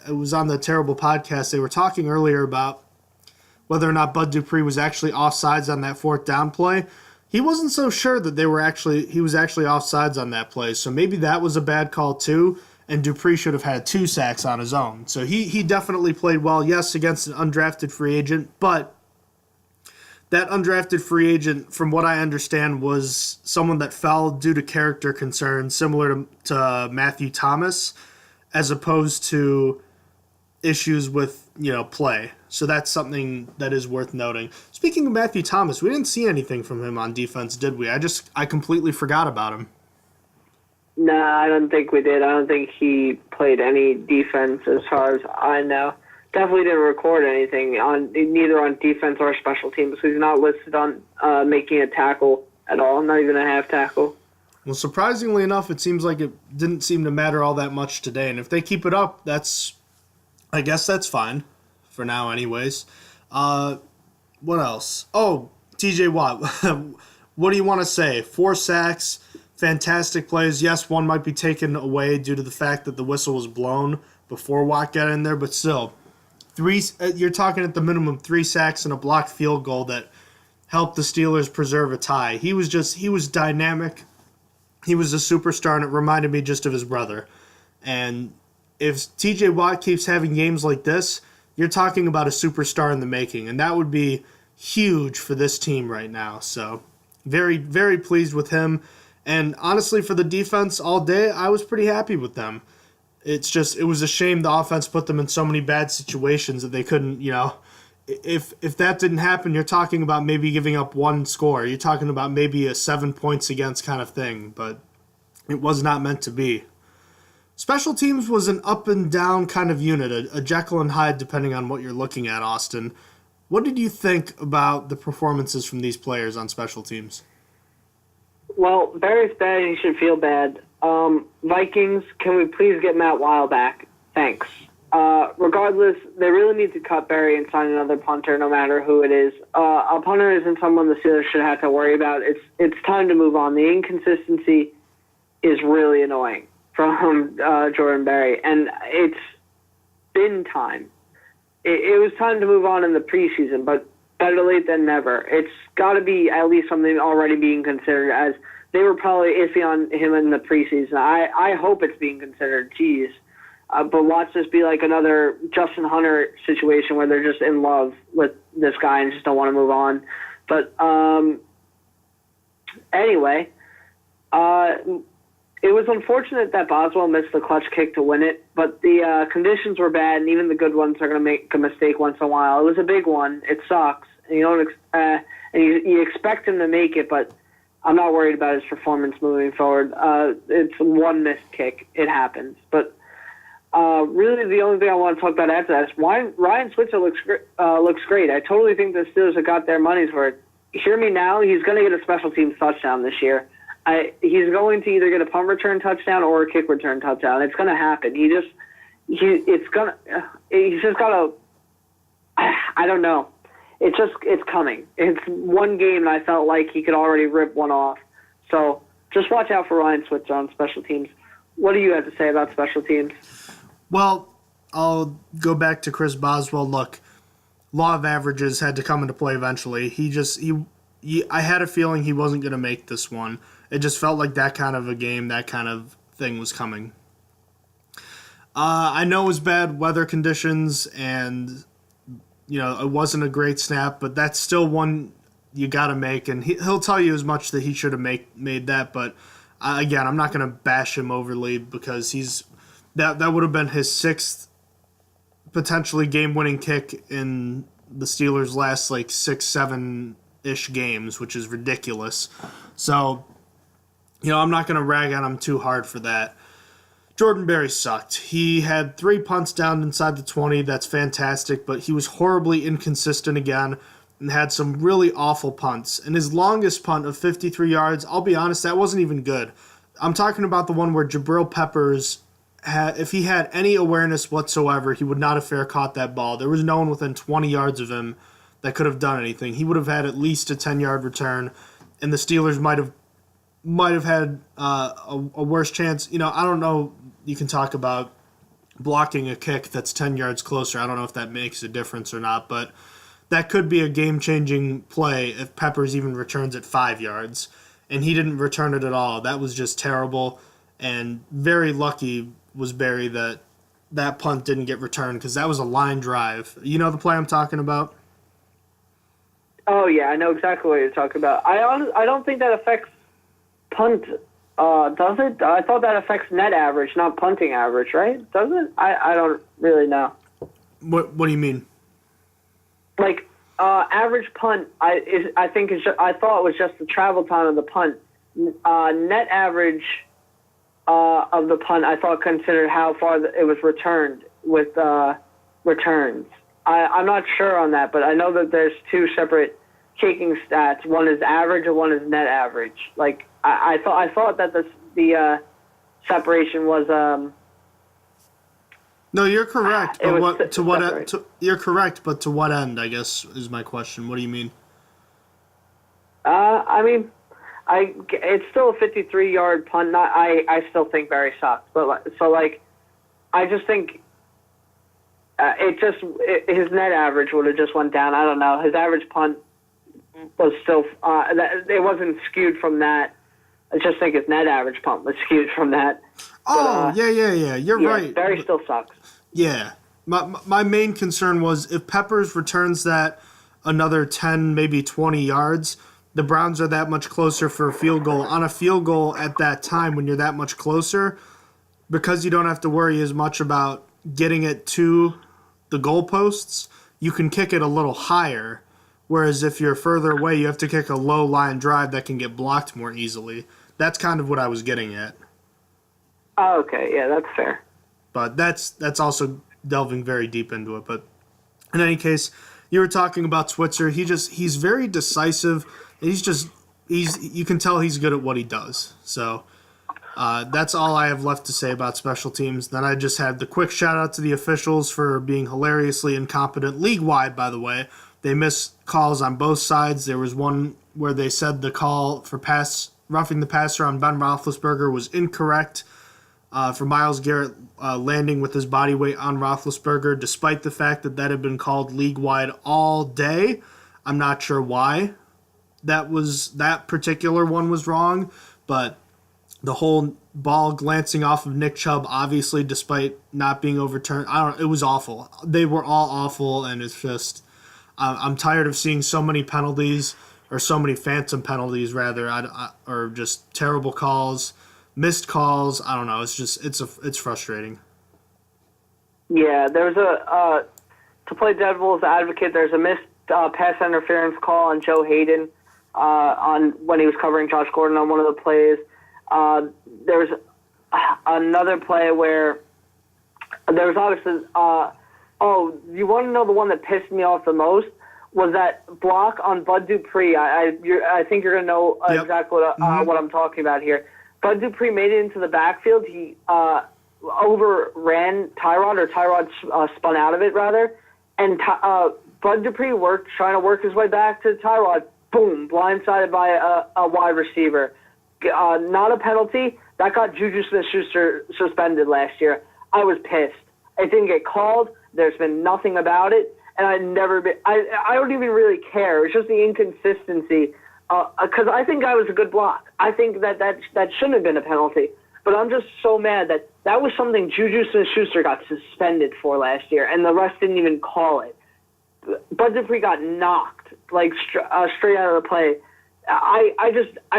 it was on the Terrible podcast, they were talking earlier about whether or not Bud Dupree was actually offsides on that fourth down play. He wasn't so sure that he was actually offsides on that play, so maybe that was a bad call too, and Dupree should have had 2 sacks on his own. So he definitely played well, yes, against an undrafted free agent, but that undrafted free agent, from what I understand, was someone that fell due to character concerns, similar to Matthew Thomas, as opposed to issues with, play. So that's something that is worth noting. Speaking of Matthew Thomas, we didn't see anything from him on defense, did we? I completely forgot about him. No, I don't think we did. I don't think he played any defense as far as I know. Definitely didn't record anything neither on defense or special teams. He's not listed on making a tackle at all, not even a half tackle. Well, surprisingly enough, it seems like it didn't seem to matter all that much today. And if they keep it up, I guess that's fine for now anyways. What else? Oh, T.J. Watt. What do you want to say? 4 sacks, fantastic plays. Yes, one might be taken away due to the fact that the whistle was blown before Watt got in there, but still, you're talking at the minimum 3 sacks and a blocked field goal that helped the Steelers preserve a tie. He was dynamic. He was a superstar, and it reminded me just of his brother. And if T.J. Watt keeps having games like this, you're talking about a superstar in the making, and that would be huge for this team right now. So very, very pleased with him. And honestly, for the defense all day, I was pretty happy with them. It was a shame the offense put them in so many bad situations that they couldn't, if that didn't happen, you're talking about maybe giving up 1 score. You're talking about maybe a 7 points against kind of thing, but it was not meant to be. Special teams was an up and down kind of unit, a Jekyll and Hyde depending on what you're looking at, Austin. What did you think about the performances from these players on special teams? Well, Barry's bad. He should feel bad. Vikings, can we please get Matt Weil back? Thanks. Regardless, they really need to cut Barry and sign another punter, no matter who it is. A punter isn't someone the Steelers should have to worry about. It's time to move on. The inconsistency is really annoying from Jordan Barry, and it's been time. It was time to move on in the preseason, but better late than never. It's got to be at least something already being considered, as they were probably iffy on him in the preseason. I hope it's being considered. Jeez. But watch this be like another Justin Hunter situation where they're just in love with this guy and just don't want to move on. But anyway, it was unfortunate that Boswell missed the clutch kick to win it, but the conditions were bad, and even the good ones are going to make a mistake once in a while. It was a big one. It sucks. And you expect him to make it, but I'm not worried about his performance moving forward. It's one missed kick. It happens. But really the only thing I want to talk about after that is Ryan Switzer looks great. I totally think the Steelers have got their money's worth. Hear me now, he's going to get a special teams touchdown this year. He's going to either get a punt return touchdown or a kick return touchdown. It's going to happen. He's just got to, I don't know. It's coming. It's one game, and I felt like he could already rip one off. So just watch out for Ryan Switzer on special teams. What do you have to say about special teams? Well, I'll go back to Chris Boswell. Look, law of averages had to come into play eventually. I had a feeling he wasn't going to make this one. It just felt like that kind of a game, that kind of thing was coming. I know it was bad weather conditions and, it wasn't a great snap, but that's still one you got to make. And he'll tell you as much that he should have made that. But, again, I'm not going to bash him overly because that would have been his sixth potentially game-winning kick in the Steelers' last, 6, 7-ish games, which is ridiculous. So, I'm not going to rag on him too hard for that. Jordan Berry sucked. He had 3 punts down inside the 20. That's fantastic, but he was horribly inconsistent again and had some really awful punts. And his longest punt of 53 yards, I'll be honest, that wasn't even good. I'm talking about the one where Jabril Peppers, if he had any awareness whatsoever, he would not have fair caught that ball. There was no one within 20 yards of him that could have done anything. He would have had at least a 10-yard return, and the Steelers might have had a worse chance. I don't know. You can talk about blocking a kick that's 10 yards closer. I don't know if that makes a difference or not, but that could be a game-changing play if Peppers even returns at 5 yards, and he didn't return it at all. That was just terrible, and very lucky was Barry that punt didn't get returned because that was a line drive. You know the play I'm talking about? Oh, yeah, I know exactly what you're talking about. I don't think that affects punt, does it? I thought that affects net average, not punting average, right? Does it? I don't really know. What do you mean? Average punt, I thought it was just the travel time of the punt. Net average of the punt, I thought considered how far it was returned with returns. I'm not sure on that, but I know that there's 2 separate kicking stats. One is average and one is net average. I thought that the separation was. No, you're correct. But you're correct, but to what end? I guess is my question. What do you mean? It's still a 53-yard punt. I still think Barry sucks, but I just think his net average would have just went down. I don't know. His average punt was still it wasn't skewed from that. I just think his net average punt was skewed from that. Yeah. You're right. Barry still sucks. Yeah. My main concern was if Peppers returns that another 10, maybe 20 yards, the Browns are that much closer for a field goal. On a field goal at that time, when you're that much closer, because you don't have to worry as much about getting it to the goalposts, you can kick it a little higher. Whereas if you're further away, you have to kick a low line drive that can get blocked more easily. That's kind of what I was getting at. Oh, okay. Yeah, that's fair. But that's also delving very deep into it. But in any case, you were talking about Switzer. He's very decisive. You can tell he's good at what he does. So that's all I have left to say about special teams. Then I just had the quick shout out to the officials for being hilariously incompetent league-wide, by the way. They missed calls on both sides. There was one where they said the call for roughing the passer on Ben Roethlisberger was incorrect for Myles Garrett landing with his body weight on Roethlisberger, despite the fact that had been called league-wide all day. I'm not sure why that particular one was wrong, but the whole ball glancing off of Nick Chubb, obviously, despite not being overturned, it was awful. They were all awful, and it's just I'm tired of seeing so many penalties, or so many phantom penalties, rather, or just terrible calls, missed calls. I don't know. It's frustrating. Yeah, there's to play devil's advocate, there's a missed pass interference call on Joe Hayden on when he was covering Josh Gordon on one of the plays. There's another play where there was obviously. You want to know the one that pissed me off the most? Was that block on Bud Dupree. I think you're going to know exactly what I'm talking about here. Bud Dupree made it into the backfield. He overran Tyrod, or Tyrod spun out of it, rather. And Bud Dupree trying to work his way back to Tyrod. Boom, blindsided by a wide receiver. Not a penalty. That got Juju Smith-Schuster suspended last year. I was pissed. It didn't get called. There's been nothing about it. And I don't even really care. It's just the inconsistency. Because I think I was a good block. I think that shouldn't have been a penalty. But I'm just so mad that was something Juju Smith-Schuster got suspended for last year, and the refs didn't even call it. Bud Dupree got knocked, like, straight out of the play. I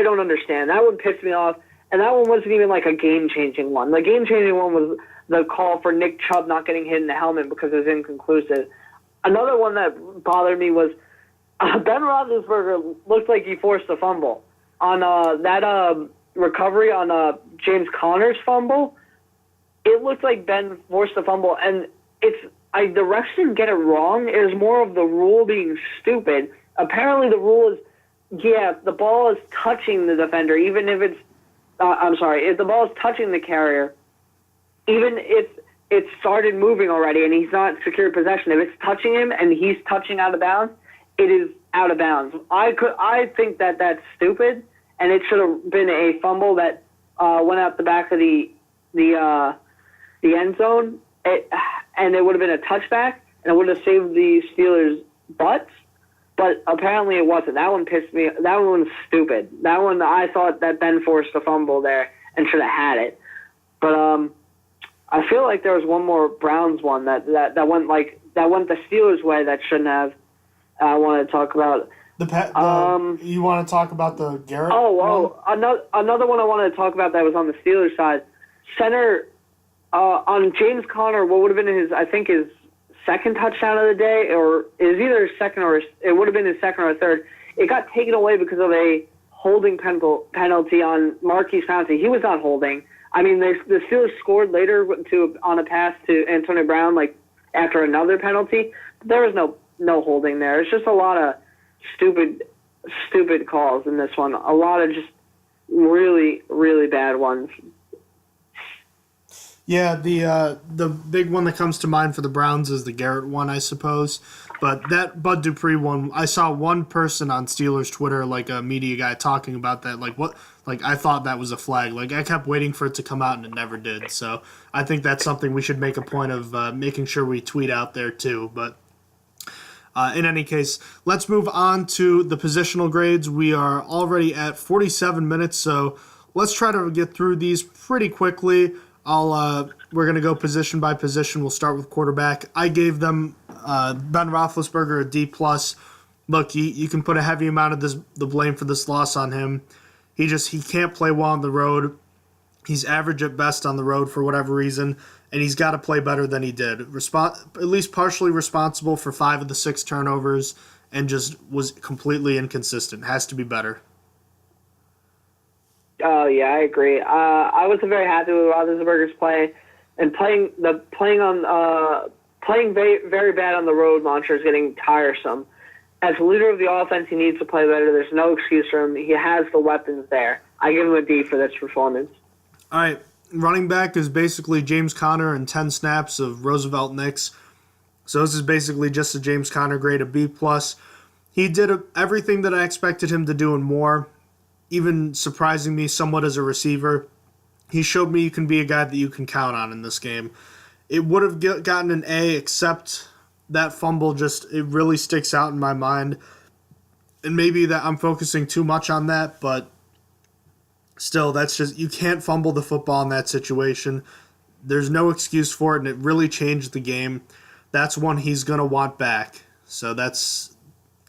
don't understand. That one pissed me off, and that one wasn't even, like, a game-changing one. The game-changing one was the call for Nick Chubb not getting hit in the helmet because it was inconclusive. Another one that bothered me was Ben Roethlisberger looked like he forced a fumble. On that recovery on James Conner's fumble, it looked like Ben forced a fumble, and the refs didn't get it wrong. It was more of the rule being stupid. Apparently the rule is, the ball is touching the defender, even if it's, if the ball is touching the carrier, even if it started moving already and he's not secured possession, if it's touching him and he's touching out of bounds, it is out of bounds. I think that's stupid, and it should have been a fumble that went out the back of the end zone, and it would have been a touchback, and it would have saved the Steelers' butts. But apparently it wasn't. That one pissed me. That one was stupid. That one, I thought that Ben forced a fumble there and should have had it. But I feel like there was one more Browns one that went the Steelers' way that shouldn't have. I want to talk about. You want to talk about the Garrett? Another one I wanted to talk about that was on the Steelers' side. Center on James Conner, what would have been his second touchdown of the day, or it was either his second or it would have been his second or third. It got taken away because of a holding penalty on Marquise Pouncey. He was not holding. I mean, the Steelers scored later on a pass to Antonio Brown, like after another penalty. There was no holding there. It's just a lot of stupid calls in this one. A lot of just really, really bad ones. Yeah, the big one that comes to mind for the Browns is the Garrett one, I suppose. But that Bud Dupree one, I saw one person on Steelers Twitter, like a media guy, talking about that. Like, what? Like, I thought that was a flag. Like, I kept waiting for it to come out, and it never did. So I think that's something we should make a point of making sure we tweet out there, too. But in any case, let's move on to the positional grades. We are already at 47 minutes, so let's try to get through these pretty quickly. We're going to go position by position. We'll start with quarterback. I gave them Ben Roethlisberger a D+. Look, you can put a heavy amount of the blame for this loss on him. He can't play well on the road. He's average at best on the road for whatever reason, and he's got to play better than he did. At least partially responsible for 5 of the 6 turnovers, and just was completely inconsistent. Has to be better. Oh yeah, I agree. I wasn't very happy with Roethlisberger's play, and playing very, very bad on the road. Monster is getting tiresome. As leader of the offense, he needs to play better. There's no excuse for him. He has the weapons there. I give him a D for this performance. All right, running back is basically James Conner and 10 snaps of Roosevelt Nix. So this is basically just a James Conner grade, a B+. He did everything that I expected him to do and more, even surprising me somewhat as a receiver. He showed me you can be a guy that you can count on in this game. It would have gotten an A, except that fumble it really sticks out in my mind. And maybe that I'm focusing too much on that, but still, that's just, you can't fumble the football in that situation. There's no excuse for it, and it really changed the game. That's one he's going to want back. So that's,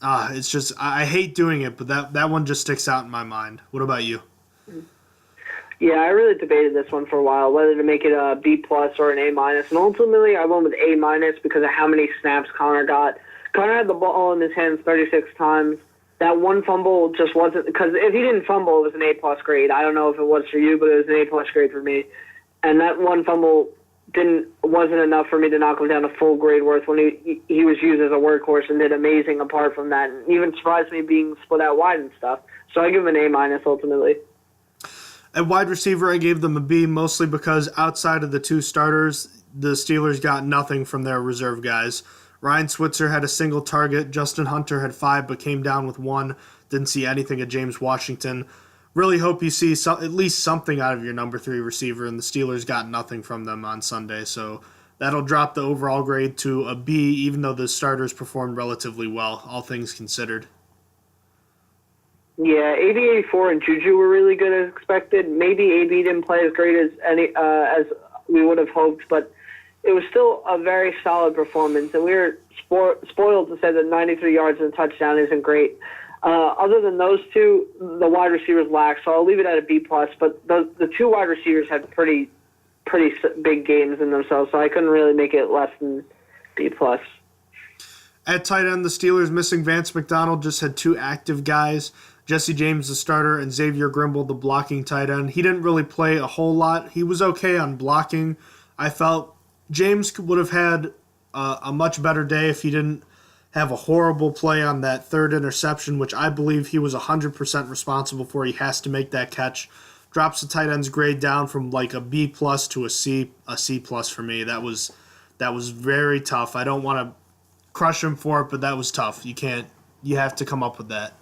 it's just, I hate doing it, but that one just sticks out in my mind. What about you? Yeah, I really debated this one for a while, whether to make it a B+ or an A-, and ultimately I went with A- because of how many snaps Conner got. Conner had the ball in his hands 36 times. That one fumble just wasn't, because if he didn't fumble, it was an A+ grade. I don't know if it was for you, but it was an A+ grade for me. And that one fumble wasn't enough for me to knock him down to full grade worth when he was used as a workhorse and did amazing apart from that, and even surprised me being split out wide and stuff. So I give him an A- ultimately. At wide receiver, I gave them a B, mostly because outside of the 2 starters, the Steelers got nothing from their reserve guys. Ryan Switzer had a single target. Justin Hunter had 5 but came down with 1. Didn't see anything of James Washington. Really hope you see at least something out of your number 3 receiver, and the Steelers got nothing from them on Sunday. So that'll drop the overall grade to a B, even though the starters performed relatively well, all things considered. Yeah, E34 and Juju were really good as expected. Maybe AB didn't play as great as we would have hoped, but it was still a very solid performance, and we were spoiled to say that 93 yards and a touchdown isn't great. Other than those two, the wide receivers lack, so I'll leave it at a B+, but the two wide receivers had pretty big games in themselves, so I couldn't really make it less than B+. At tight end, the Steelers missing Vance McDonald just had two active guys. Jesse James, the starter, and Xavier Grimble, the blocking tight end. He didn't really play a whole lot. He was okay on blocking. I felt James would have had a much better day if he didn't have a horrible play on that third interception, which I believe he was 100% responsible for. He has to make that catch. Drops the tight end's grade down from like a B+ to a C+ for me. That was very tough. I don't want to crush him for it, but that was tough. You have to come up with that.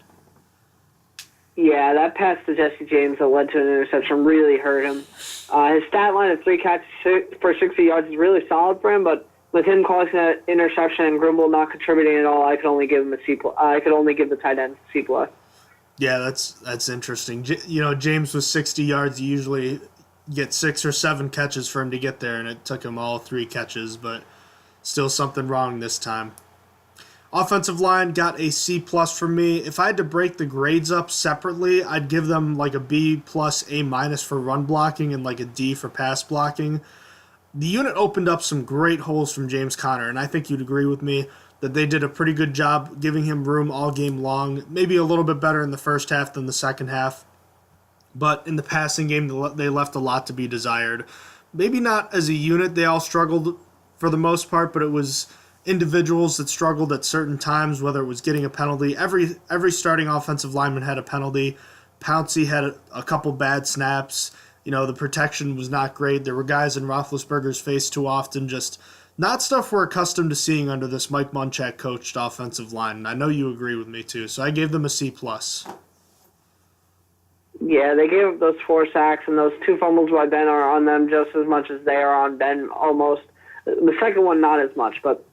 Yeah, that pass to Jesse James that led to an interception really hurt him. His stat line of 3 catches for 60 yards is really solid for him, but with him causing that interception and Grimble not contributing at all, I could only give him a C+. I could only give the tight end a C+. Yeah, that's interesting. James was 60 yards. You usually get 6 or 7 catches for him to get there, and it took him all 3 catches, but still something wrong this time. Offensive line got a C+ from me. If I had to break the grades up separately, I'd give them like a B+, A- for run blocking and like a D for pass blocking. The unit opened up some great holes from James Conner, and I think you'd agree with me that they did a pretty good job giving him room all game long, maybe a little bit better in the first half than the second half. But in the passing game, they left a lot to be desired. Maybe not as a unit, they all struggled for the most part, but it was individuals that struggled at certain times, whether it was getting a penalty. Every starting offensive lineman had a penalty. Pouncey had a couple bad snaps. The protection was not great. There were guys in Roethlisberger's face too often, just not stuff we're accustomed to seeing under this Mike Munchak coached offensive line. And I know you agree with me too, so I gave them a C+. Yeah, they gave up those 4 sacks, and those 2 fumbles by Ben are on them just as much as they are on Ben, almost. The second one, not as much, but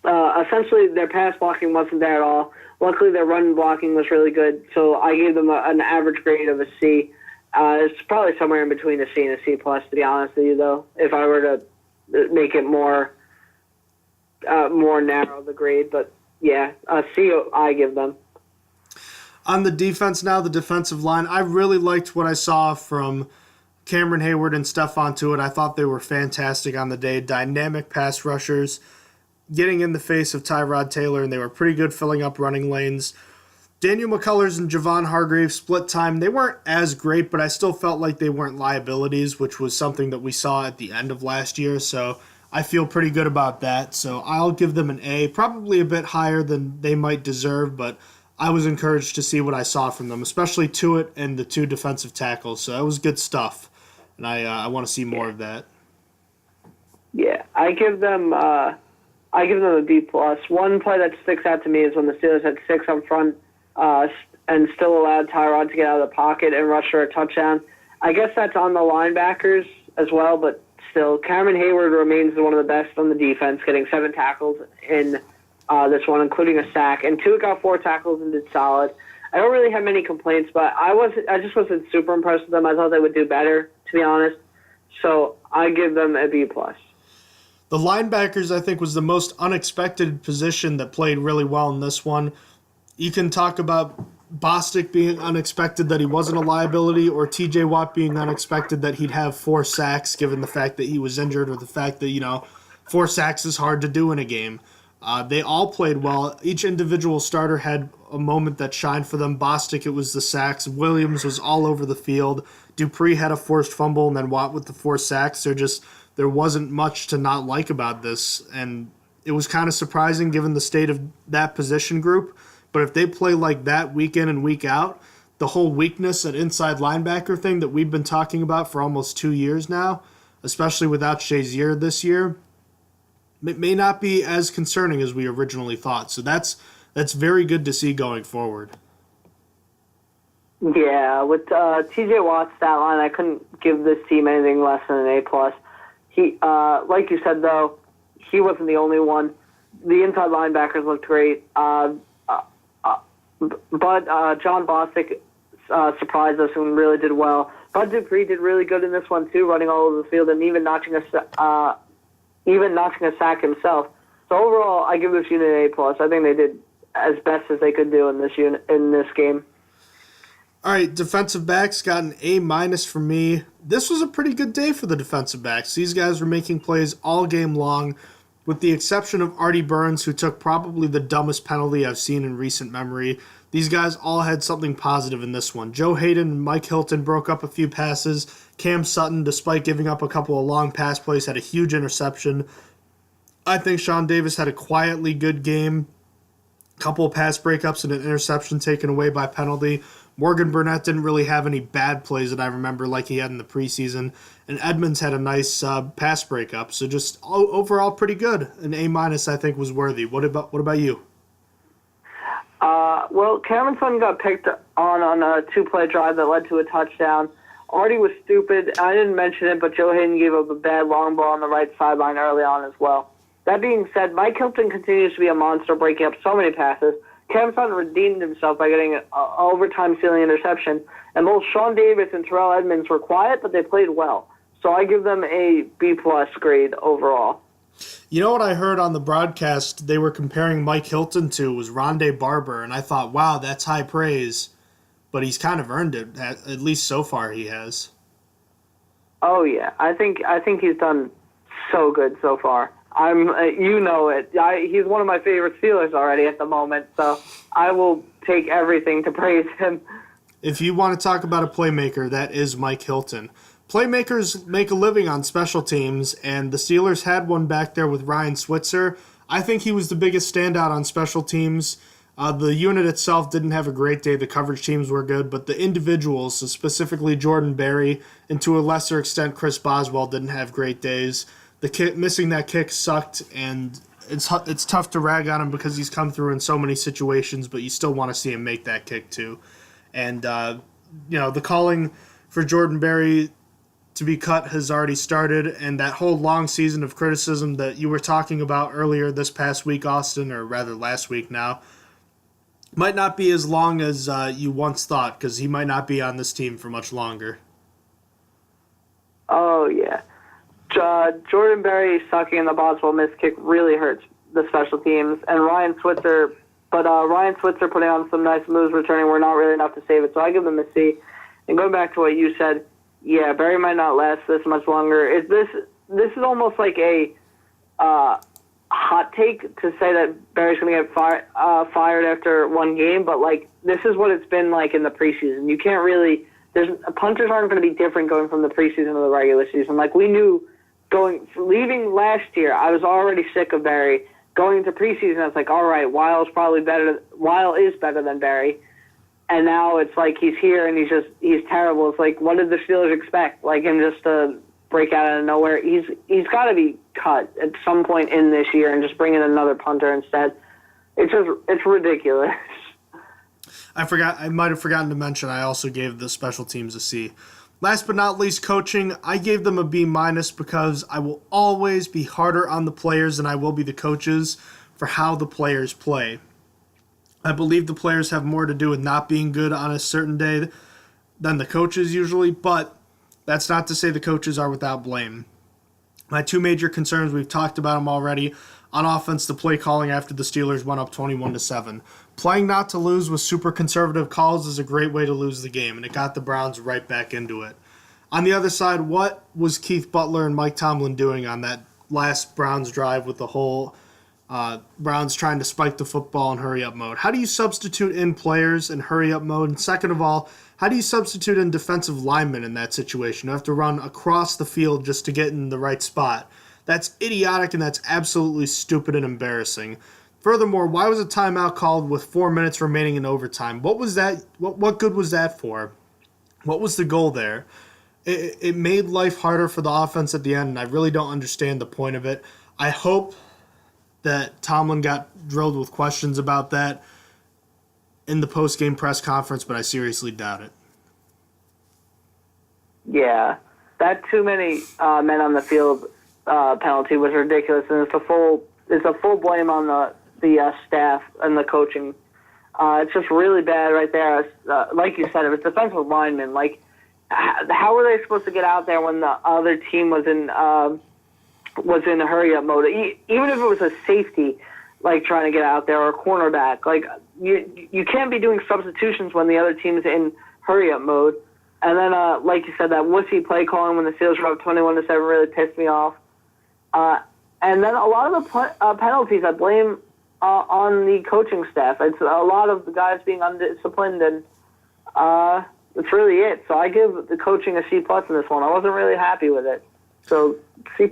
essentially their pass blocking wasn't there at all. Luckily, their run blocking was really good, so I gave them an average grade of a C. It's probably somewhere in between a C and a C+, to be honest with you, though, if I were to make it more narrow, the grade. But, yeah, a C I give them. On the defense now, the defensive line, I really liked what I saw from Cameron Hayward and Stephon Tuitt. I thought they were fantastic on the day. Dynamic pass rushers, getting in the face of Tyrod Taylor, and they were pretty good filling up running lanes. Daniel McCullers and Javon Hargrave split time. They weren't as great, but I still felt like they weren't liabilities, which was something that we saw at the end of last year, so I feel pretty good about that. So I'll give them an A, probably a bit higher than they might deserve, but I was encouraged to see what I saw from them, especially Tuitt and the 2 defensive tackles, so that was good stuff, and I want to see more of that. Yeah, I give them a B+. One play that sticks out to me is when the Steelers had 6 up front and still allowed Tyrod to get out of the pocket and rush for a touchdown. I guess that's on the linebackers as well, but still, Cameron Hayward remains one of the best on the defense, getting 7 tackles in this one, including a sack. And Tuitt got 4 tackles and did solid. I don't really have many complaints, but I just wasn't super impressed with them. I thought they would do better, to be honest. So I give them a B+. The linebackers, I think, was the most unexpected position that played really well in this one. You can talk about Bostic being unexpected that he wasn't a liability, or T.J. Watt being unexpected that he'd have 4 sacks given the fact that he was injured, or the fact that, 4 sacks is hard to do in a game. They all played well. Each individual starter had a moment that shined for them. Bostic, it was the sacks. Williams was all over the field. Dupree had a forced fumble, and then Watt with the 4 sacks. There wasn't much to not like about this, and it was kind of surprising given the state of that position group. But if they play like that week in and week out, the whole weakness at inside linebacker thing that we've been talking about for almost 2 years now, especially without Shazier this year, it may not be as concerning as we originally thought. So that's very good to see going forward. Yeah, with T.J. Watt's stat line, I couldn't give this team anything less than an A+. He, like you said, though, he wasn't the only one. The inside linebackers looked great. But John Bostic surprised us and really did well. Bud Dupree did really good in this one too, running all over the field and even notching a sack himself. So overall, I give this unit an A+. I think they did as best as they could do in this game. All right, defensive backs got an A- from me. This was a pretty good day for the defensive backs. These guys were making plays all game long, with the exception of Artie Burns, who took probably the dumbest penalty I've seen in recent memory. These guys all had something positive in this one. Joe Hayden and Mike Hilton broke up a few passes. Cam Sutton, despite giving up a couple of long pass plays, had a huge interception. I think Sean Davis had a quietly good game. Couple of pass breakups and an interception taken away by penalty. Morgan Burnett didn't really have any bad plays that I remember like he had in the preseason. And Edmonds had a nice pass breakup. So just overall pretty good. An A- I think was worthy. What about you? Well, Cameron Sutton got picked on a 2-play drive that led to a touchdown. Artie was stupid. I didn't mention it, but Joe Hayden gave up a bad long ball on the right sideline early on as well. That being said, Mike Hilton continues to be a monster, breaking up so many passes. Cam Sutton redeemed himself by getting an overtime ceiling interception. And both Sean Davis and Terrell Edmonds were quiet, but they played well. So I give them a B+ grade overall. You know what I heard on the broadcast they were comparing Mike Hilton to was Rondé Barber, and I thought, wow, that's high praise. But he's kind of earned it, at least so far he has. Oh, yeah. I think he's done so good so far. You know it. He's one of my favorite Steelers already at the moment, so I will take everything to praise him. If you want to talk about a playmaker, that is Mike Hilton. Playmakers make a living on special teams, and the Steelers had one back there with Ryan Switzer. I think he was the biggest standout on special teams. The unit itself didn't have a great day. The coverage teams were good, but the individuals, so specifically Jordan Berry, and to a lesser extent Chris Boswell, didn't have great days. Missing that kick sucked, and it's tough to rag on him because he's come through in so many situations, but you still want to see him make that kick too. And, the calling for Jordan Berry to be cut has already started, and that whole long season of criticism that you were talking about earlier this past week, Austin, or rather last week now, might not be as long as you once thought, because he might not be on this team for much longer. Oh, yeah. Jordan Berry sucking in the Boswell missed kick really hurts the special teams, and Ryan Switzer putting on some nice moves returning were not really enough to save it, so I give them a C. And going back to what you said, yeah, Berry might not last this much longer. This is almost like a hot take to say that Berry's going to get fired after one game, but like this is what it's been like in the preseason. You can't really punters aren't going to be different going from the preseason to the regular season. Like we knew leaving last year, I was already sick of Berry. Going into preseason, I was like, all right, Weil is better than Berry. And now it's like he's here and he's terrible. It's like, what did the Steelers expect? Like him just to break out of nowhere? He's got to be cut at some point in this year and just bring in another punter instead. It's ridiculous. I might have forgotten to mention I also gave the special teams a C. Last but not least, coaching. I gave them a B- because I will always be harder on the players than I will be the coaches for how the players play. I believe the players have more to do with not being good on a certain day than the coaches usually, but that's not to say the coaches are without blame. My two major concerns, we've talked about them already. On offense, the play calling after the Steelers went up 21-7. Playing not to lose with super conservative calls is a great way to lose the game, and it got the Browns right back into it. On the other side, what was Keith Butler and Mike Tomlin doing on that last Browns drive with the whole Browns trying to spike the football in hurry-up mode? How do you substitute in players in hurry-up mode? And second of all, how do you substitute in defensive linemen in that situation? You have to run across the field just to get in the right spot. That's idiotic, and that's absolutely stupid and embarrassing. Furthermore, why was a timeout called with 4 minutes remaining in overtime? What was that? What good was that for? What was the goal there? It made life harder for the offense at the end, and I really don't understand the point of it. I hope that Tomlin got drilled with questions about that in the post-game press conference, but I seriously doubt it. Yeah, that too many men on the field penalty was ridiculous, and it's a full blame on the staff and the coaching It's just really bad right there. Like you said, it was defensive linemen. Like, how were they supposed to get out there when the other team was in hurry-up mode? Even if it was a safety, like trying to get out there, or a cornerback, like you can't be doing substitutions when the other team's in hurry-up mode. And then, like you said, that wussy play calling when the Steelers were up 21-7 really pissed me off. And then a lot of the penalties I blame on the coaching staff. It's a lot of the guys being undisciplined, and that's really it. So I give the coaching a C+ in this one. I wasn't really happy with it. So C+.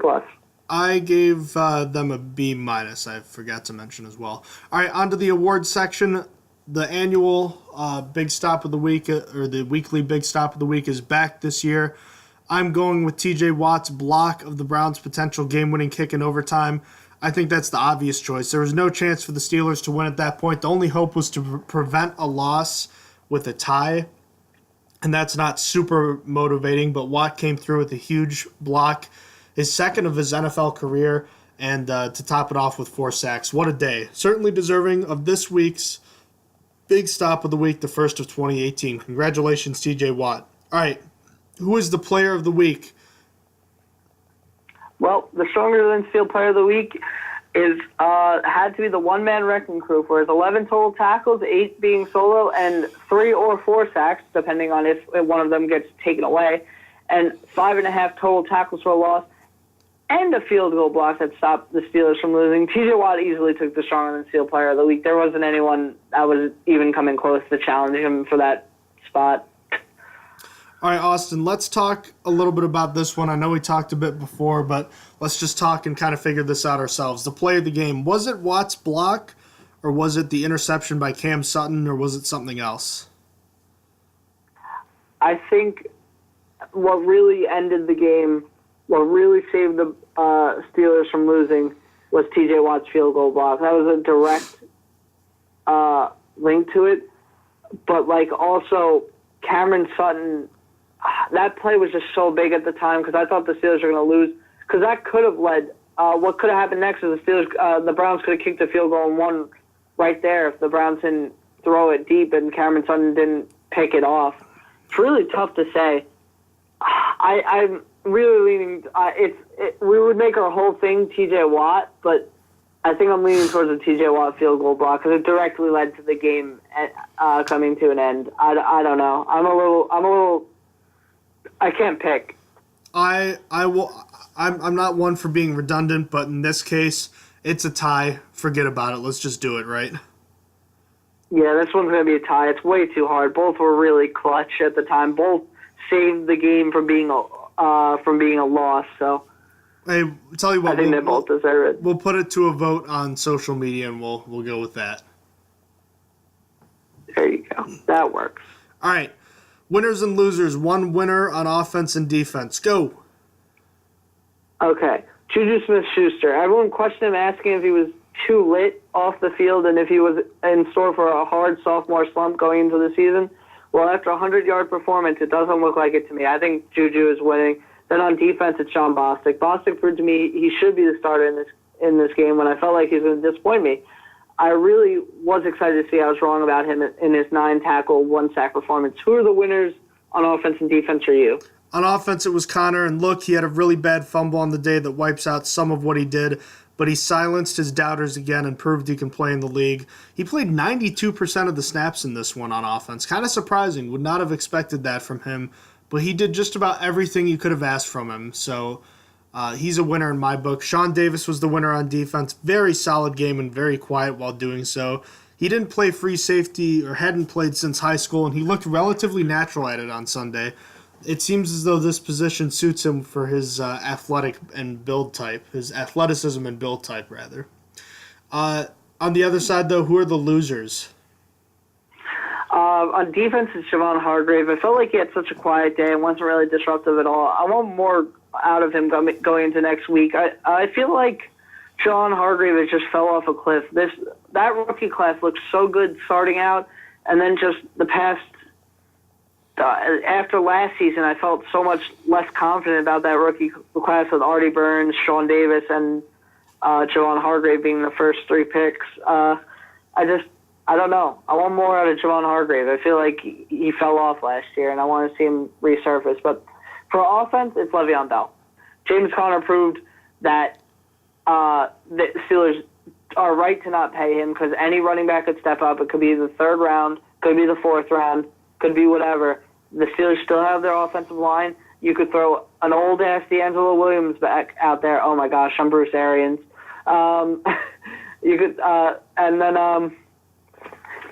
I gave them a B-. I forgot to mention as well. All right, on to the awards section. The annual Big Stop of the Week, or the weekly Big Stop of the Week, is back this year. I'm going with T.J. Watt's block of the Browns' potential game-winning kick in overtime. I think that's the obvious choice. There was no chance for the Steelers to win at that point. The only hope was to prevent a loss with a tie, and that's not super motivating, but Watt came through with a huge block, his second of his NFL career, and to top it off with 4 sacks. What a day. Certainly deserving of this week's Big Stop of the Week, the first of 2018. Congratulations, T.J. Watt. All right, who is the player of the week? Well, the Stronger Than Steel player of the week is had to be the one-man wrecking crew for his 11 total tackles, 8 being solo, and 3 or 4 sacks, depending on if one of them gets taken away, and 5.5 total tackles for a loss, and a field goal block that stopped the Steelers from losing. T.J. Watt easily took the Stronger Than Steel player of the week. There wasn't anyone that was even coming close to challenging him for that spot. All right, Austin, let's talk a little bit about this one. I know we talked a bit before, but let's just talk and kind of figure this out ourselves. The play of the game, was it Watt's block, or was it the interception by Cam Sutton, or was it something else? I think what really ended the game, what really saved the Steelers from losing, was T.J. Watt's field goal block. That was a direct link to it. But, like, also, Cameron Sutton, that play was just so big at the time because I thought the Steelers were going to lose. Because that could have led, what could have happened next is the Browns could have kicked the field goal and won right there if the Browns didn't throw it deep and Cameron Sutton didn't pick it off. It's really tough to say. I'm really leaning, we would make our whole thing T.J. Watt, but I think I'm leaning towards the T.J. Watt field goal block because it directly led to the game coming to an end. I don't know. I'm a little. I can't pick. I'm not one for being redundant, but in this case, it's a tie. Forget about it. Let's just do it, right? Yeah, this one's going to be a tie. It's way too hard. Both were really clutch at the time. Both saved the game from being a loss. So, hey, tell you what, I think they both deserve it. We'll put it to a vote on social media, and we'll go with that. There you go. That works. All right. Winners and losers. One winner on offense and defense. Go. Okay. Juju Smith-Schuster. Everyone questioned him, asking if he was too lit off the field and if he was in store for a hard sophomore slump going into the season. Well, after a 100-yard performance, it doesn't look like it to me. I think Juju is winning. Then on defense, it's Sean Bostic. Bostic proved to me he should be the starter in this game when I felt like he was going to disappoint me. I really was excited to see I was wrong about him in his 9-tackle, 1-sack performance. Who are the winners on offense and defense for you? On offense, it was Connor, and look, he had a really bad fumble on the day that wipes out some of what he did, but he silenced his doubters again and proved he can play in the league. He played 92% of the snaps in this one on offense. Kind of surprising. Would not have expected that from him, but he did just about everything you could have asked from him, so he's a winner in my book. Sean Davis was the winner on defense. Very solid game and very quiet while doing so. He didn't play free safety or hadn't played since high school, and he looked relatively natural at it on Sunday. It seems as though this position suits him for his athleticism and build type, rather. On the other side, though, who are the losers? On defense, it's Javon Hargrave. I felt like he had such a quiet day and wasn't really disruptive at all. I want more out of him going into next week. I feel like Javon Hargrave has just fell off a cliff. That rookie class looked so good starting out, and then just the past after last season, I felt so much less confident about that rookie class with Artie Burns, Sean Davis, and Javon Hargrave being the first 3 picks. I don't know. I want more out of Javon Hargrave. I feel like he fell off last year, and I want to see him resurface. But for offense, it's Le'Veon Bell. James Conner proved that the Steelers are right to not pay him because any running back could step up. It could be the third round, could be the fourth round, could be whatever. The Steelers still have their offensive line. You could throw an old-ass D'Angelo Williams back out there. Oh, my gosh, I'm Bruce Arians. You could, and then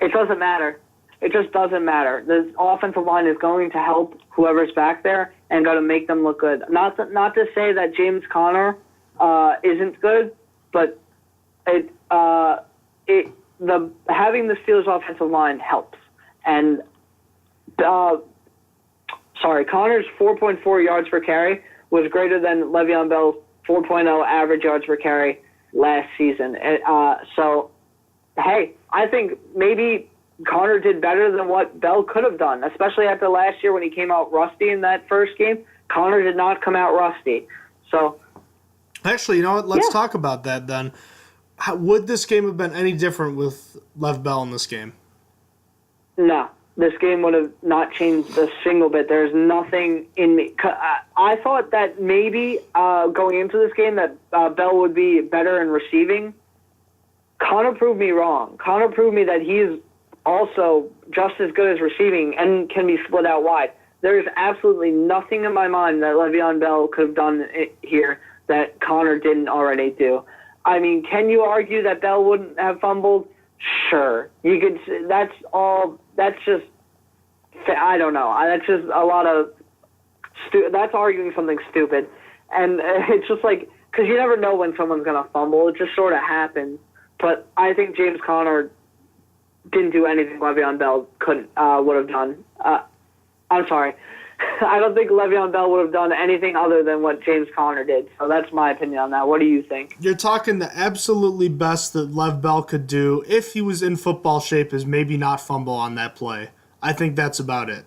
it doesn't matter. It just doesn't matter. The offensive line is going to help whoever's back there and going to make them look good. Not to say that James Conner isn't good, but having the Steelers' offensive line helps. And Conner's 4.4 yards per carry was greater than Le'Veon Bell's 4.0 average yards per carry last season. So, hey, I think maybe Conner did better than what Bell could have done, especially after last year when he came out rusty in that first game. Conner did not come out rusty. So, actually, you know what? Let's talk about that then. Would this game have been any different with Lev Bell in this game? No. This game would have not changed a single bit. There's nothing in me. I thought that maybe going into this game that Bell would be better in receiving. Conner proved me wrong. Conner proved me that he's also just as good as receiving and can be split out wide. There's absolutely nothing in my mind that Le'Veon Bell could have done here that Conner didn't already do. I mean, can you argue that Bell wouldn't have fumbled? Sure. You could. That's all. That's just. I don't know. That's just a lot of. That's arguing something stupid, and it's just like because you never know when someone's gonna fumble. It just sort of happens. But I think James Conner didn't do anything Le'Veon Bell would have done. I'm sorry. I don't think Le'Veon Bell would have done anything other than what James Conner did. So that's my opinion on that. What do you think? You're talking the absolutely best that Lev Bell could do if he was in football shape is maybe not fumble on that play. I think that's about it.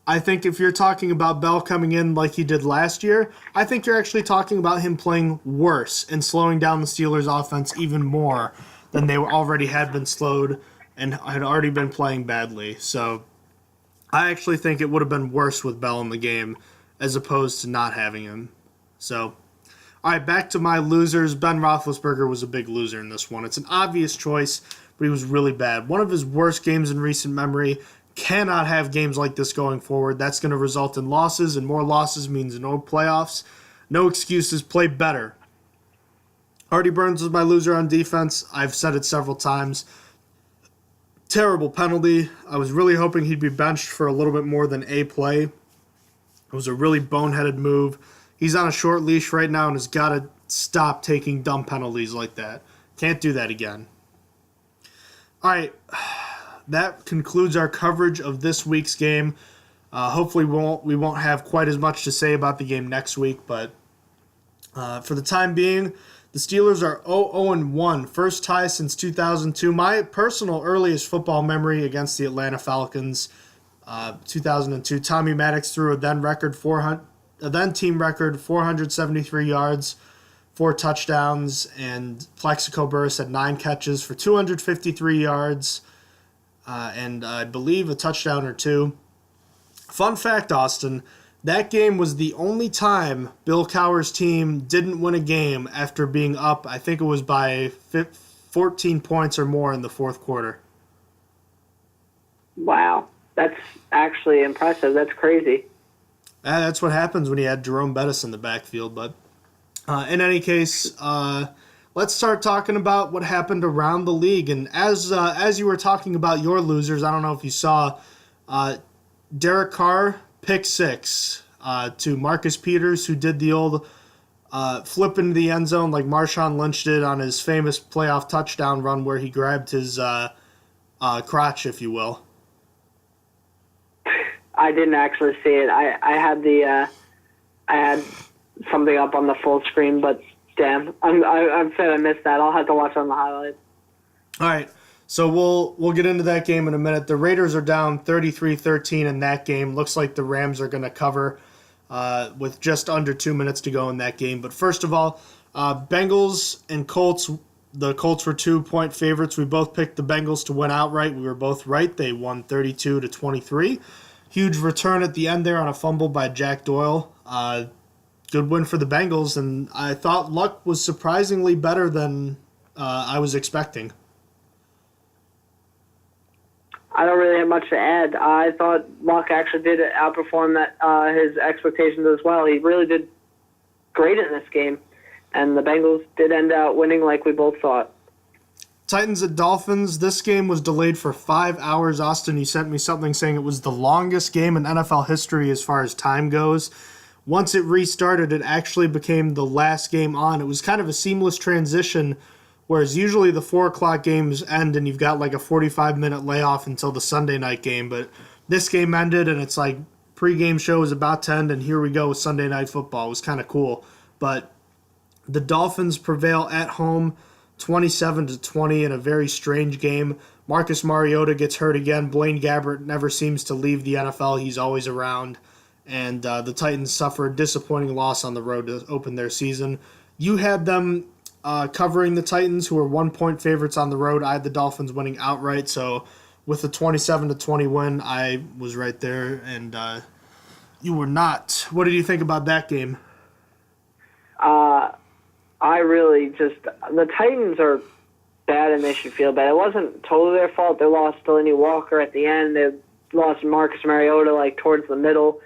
I think if you're talking about Bell coming in like he did last year, I think you're actually talking about him playing worse and slowing down the Steelers' offense even more than they already had been slowed and had already been playing badly. So I actually think it would have been worse with Bell in the game as opposed to not having him. So, all right, back to my losers. Ben Roethlisberger was a big loser in this one. It's an obvious choice, but he was really bad. One of his worst games in recent memory. Cannot have games like this going forward. That's going to result in losses, and more losses means no playoffs. No excuses. Play better. Artie Burns was my loser on defense. I've said it several times. Terrible penalty. I was really hoping he'd be benched for a little bit more than a play. It was a really boneheaded move. He's on a short leash right now and has got to stop taking dumb penalties like that. Can't do that again. All right. That concludes our coverage of this week's game. Hopefully we won't have quite as much to say about the game next week, but for the time being, the Steelers are 0-1, first tie since 2002. My personal earliest football memory against the Atlanta Falcons, 2002. Tommy Maddox threw a then team record 473 yards, 4 touchdowns, and Plexico Burress had 9 catches for 253 yards. And I believe a touchdown or 2. Fun fact, Austin, that game was the only time Bill Cowher's team didn't win a game after being up, I think it was by 14 points or more in the fourth quarter. Wow. That's actually impressive. That's crazy. That's what happens when you had Jerome Bettis in the backfield. But in any case, let's start talking about what happened around the league. And as you were talking about your losers, I don't know if you saw Derek Carr pick 6 to Marcus Peters, who did the old flip into the end zone like Marshawn Lynch did on his famous playoff touchdown run where he grabbed his crotch, if you will. I didn't actually see it. I had something up on the full screen, but damn, I'm sad I missed that. I'll have to watch on the highlights. All right, so we'll get into that game in a minute. The Raiders are down 33-13 in that game. Looks like the Rams are going to cover with just under 2 minutes to go in that game. But first of all, Bengals and Colts The Colts were 2-point favorites. We both picked the Bengals to win outright. We were both right. They won 32-23. Huge return at the end there on a fumble by Jack Doyle. Good win for the Bengals, and I thought luck was surprisingly better than I was expecting. I don't really have much to add. I thought Luck actually did outperform his expectations as well. He really did great in this game, and the Bengals did end out winning like we both thought. Titans at Dolphins. This game was delayed for 5 hours. Austin, you sent me something saying it was the longest game in NFL history as far as time goes. Once it restarted, it actually became the last game on. It was kind of a seamless transition, whereas usually the 4 o'clock games end and you've got like a 45-minute layoff until the Sunday night game. But this game ended and it's like pregame show is about to end and here we go with Sunday Night Football. It was kind of cool. But the Dolphins prevail at home 27-20 in a very strange game. Marcus Mariota gets hurt again. Blaine Gabbert never seems to leave the NFL. He's always around. And the Titans suffer a disappointing loss on the road to open their season. You had them covering the Titans, who are 1-point favorites on the road. I had the Dolphins winning outright. So with the 27-20 win, I was right there, and you were not. What did you think about that game? I really the Titans are bad and they should feel bad. It wasn't totally their fault. They lost Delaney Walker at the end. They lost Marcus Mariota towards the middle.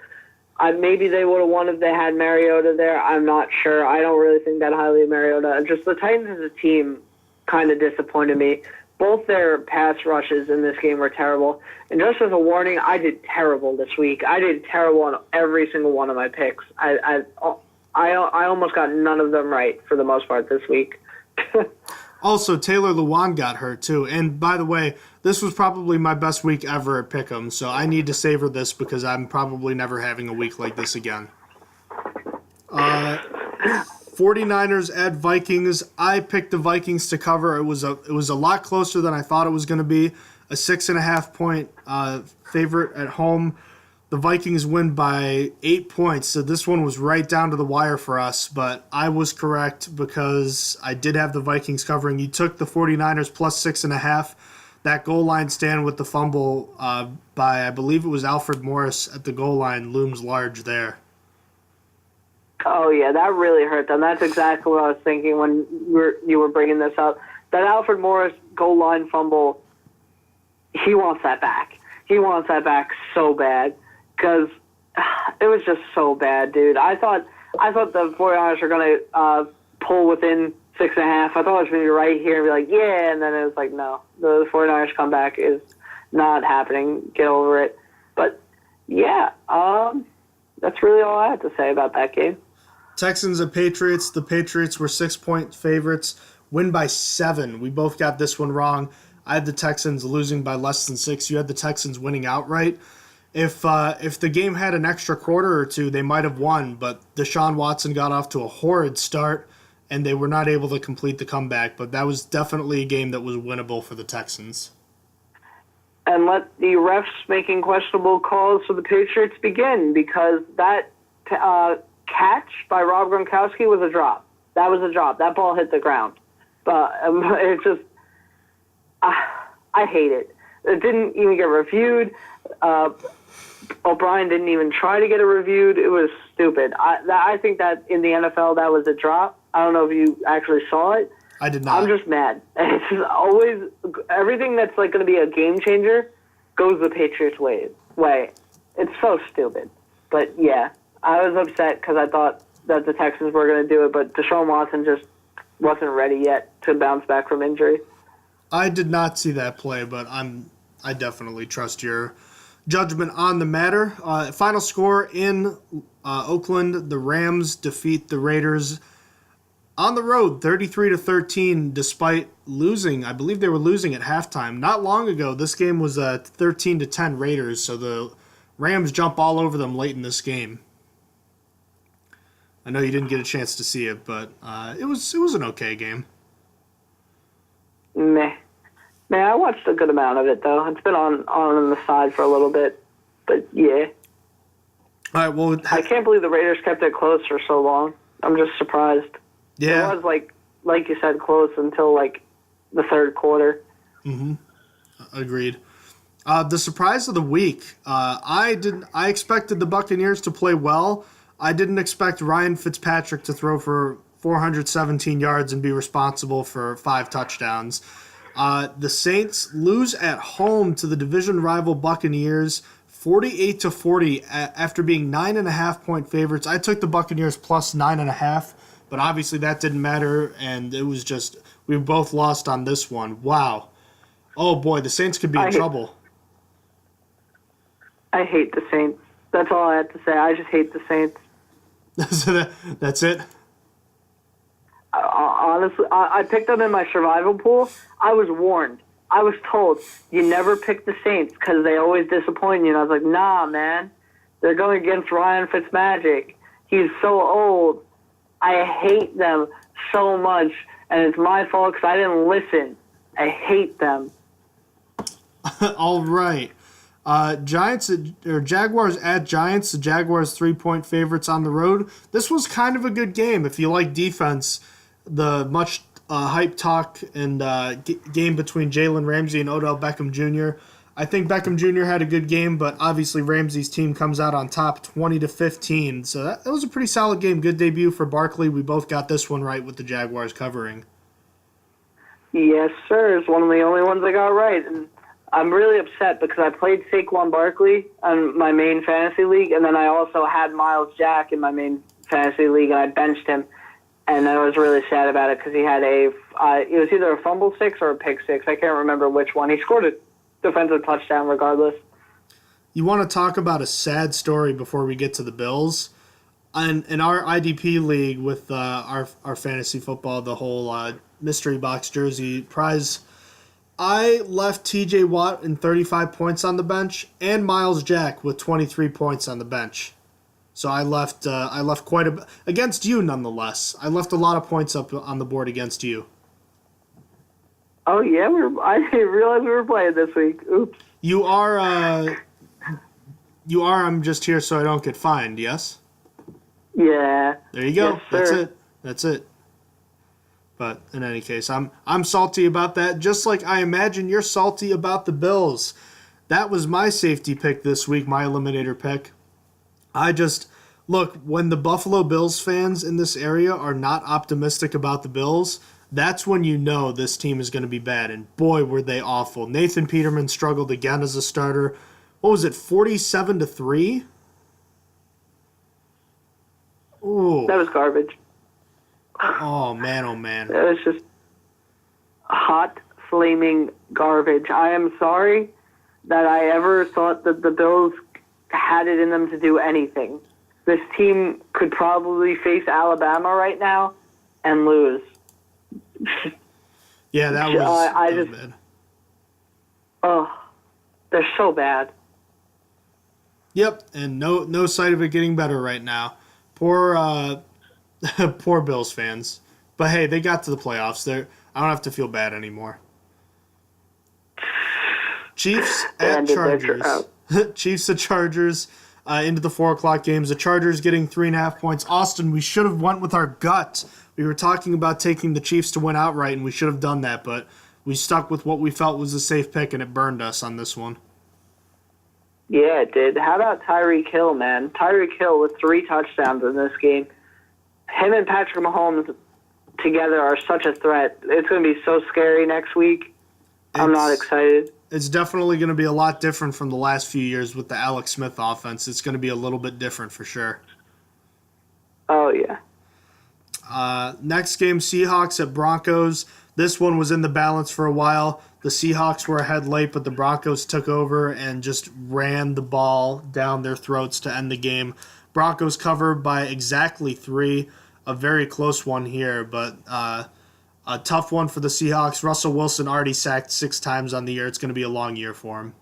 Maybe they would have won if they had Mariota there. I'm not sure. I don't really think that highly of Mariota. Just the Titans as a team kind of disappointed me. Both their pass rushes in this game were terrible. And just as a warning, I did terrible this week. I did terrible on every single one of my picks. I almost got none of them right for the most part this week. Also, Taylor Lewan got hurt too. And by the way, this was probably my best week ever at Pick'em, so I need to savor this because I'm probably never having a week like this again. 49ers at Vikings. I picked the Vikings to cover. It was a lot closer than I thought it was going to be. A 6.5-point favorite at home. The Vikings win by 8 points, so this one was right down to the wire for us, but I was correct because I did have the Vikings covering. You took the 49ers plus 6.5. That goal line stand with the fumble by, I believe it was Alfred Morris at the goal line, looms large there. Oh, yeah, that really hurt them. That's exactly what I was thinking when you were bringing this up. That Alfred Morris goal line fumble, he wants that back. He wants that back so bad. Because it was just so bad, dude. I thought the 49ers were going to pull within 6.5. I thought it was going to be right here and be like, yeah, and then it was like, no. The 49ers comeback is not happening. Get over it. But, yeah, that's really all I have to say about that game. Texans and Patriots. The Patriots were 6-point favorites. Win by 7. We both got this one wrong. I had the Texans losing by less than 6. You had the Texans winning outright. If the game had an extra quarter or two, they might have won, but Deshaun Watson got off to a horrid start, and they were not able to complete the comeback. But that was definitely a game that was winnable for the Texans. And let the refs making questionable calls for the Patriots begin, because that catch by Rob Gronkowski was a drop. That was a drop. That ball hit the ground. But it's just, I hate it. It didn't even get reviewed. O'Brien didn't even try to get it reviewed. It was stupid. I think that in the NFL that was a drop. I don't know if you actually saw it. I did not. I'm just mad. It's just always everything that's like going to be a game changer goes the Patriots' way. It's so stupid. But yeah, I was upset because I thought that the Texans were going to do it, but Deshaun Watson just wasn't ready yet to bounce back from injury. I did not see that play, but I definitely trust your judgment on the matter. Final score in Oakland: the Rams defeat the Raiders on the road, 33-13, despite losing. I believe they were losing at halftime. Not long ago, this game was 13-10 Raiders, so the Rams jump all over them late in this game. I know you didn't get a chance to see it, but it was an okay game. Meh. Man, I watched a good amount of it, though. It's been on the side for a little bit. But, yeah. All right, well... I can't believe the Raiders kept it close for so long. I'm just surprised. Yeah. It was, like you said, close until like the third quarter. Agreed. The surprise of the week. I expected the Buccaneers to play well. I didn't expect Ryan Fitzpatrick to throw for 417 yards and be responsible for 5 touchdowns. The Saints lose at home to the division rival Buccaneers, 48-40 after being 9.5-point favorites. I took the Buccaneers plus 9.5, but obviously that didn't matter, and it was just we both lost on this one. Wow. Oh boy, the Saints could be in trouble. I hate the Saints. That's all I have to say. I just hate the Saints. That's it? Honestly, I picked them in my survival pool. I was warned. I was told, you never pick the Saints because they always disappoint you. And I was like, nah, man. They're going against Ryan Fitzmagic. He's so old. I hate them so much, and it's my fault because I didn't listen. I hate them. All right. Jaguars at Giants. The Jaguars 3-point favorites on the road. This was kind of a good game. If you like defense, the much hype talk and game between Jalen Ramsey and Odell Beckham Jr. I think Beckham Jr. had a good game, but obviously Ramsey's team comes out on top 20-15. So that was a pretty solid game. Good debut for Barkley. We both got this one right with the Jaguars covering. Yes, sir. It's one of the only ones I got right. And I'm really upset because I played Saquon Barkley on my main fantasy league, and then I also had Miles Jack in my main fantasy league, and I benched him. And I was really sad about it because he had it was either a fumble 6 or a pick 6. I can't remember which one. He scored a defensive touchdown regardless. You want to talk about a sad story before we get to the Bills? In our IDP league with our fantasy football, the whole mystery box jersey prize, I left T.J. Watt and 35 points on the bench and Miles Jack with 23 points on the bench. So I left quite a against you nonetheless. I left a lot of points up on the board against you. Oh yeah, I didn't realize we were playing this week. Oops. You are. I'm just here so I don't get fined. Yes. Yeah. There you go. Yes, That's it. But in any case, I'm salty about that. Just like I imagine you're salty about the Bills. That was my safety pick this week. My eliminator pick. Look, when the Buffalo Bills fans in this area are not optimistic about the Bills, that's when you know this team is going to be bad. And boy, were they awful. Nathan Peterman struggled again as a starter. What was it, 47-3? Ooh. That was garbage. Oh, man, oh, man. That was just hot, flaming garbage. I am sorry that I ever thought that the Bills had it in them to do anything. This team could probably face Alabama right now and lose. Yeah, that was bad. Oh, they're so bad. Yep, and no sight of it getting better right now. Poor Bills fans. But hey, they got to the playoffs. I don't have to feel bad anymore. Chiefs at Chargers. Chiefs at Chargers into the 4 o'clock games. The Chargers getting 3.5 points. Austin, we should have went with our gut. We were talking about taking the Chiefs to win outright, and we should have done that, but we stuck with what we felt was a safe pick, and it burned us on this one. Yeah, it did. How about Tyreek Hill, man? Tyreek Hill with 3 touchdowns in this game. Him and Patrick Mahomes together are such a threat. It's going to be so scary next week. I'm not excited. It's definitely going to be a lot different from the last few years with the Alex Smith offense. It's going to be a little bit different for sure. Oh, yeah. Next game, Seahawks at Broncos. This one was in the balance for a while. The Seahawks were ahead late, but the Broncos took over and just ran the ball down their throats to end the game. Broncos covered by exactly 3. A very close one here, but a tough one for the Seahawks. Russell Wilson already sacked 6 times on the year. It's going to be a long year for him.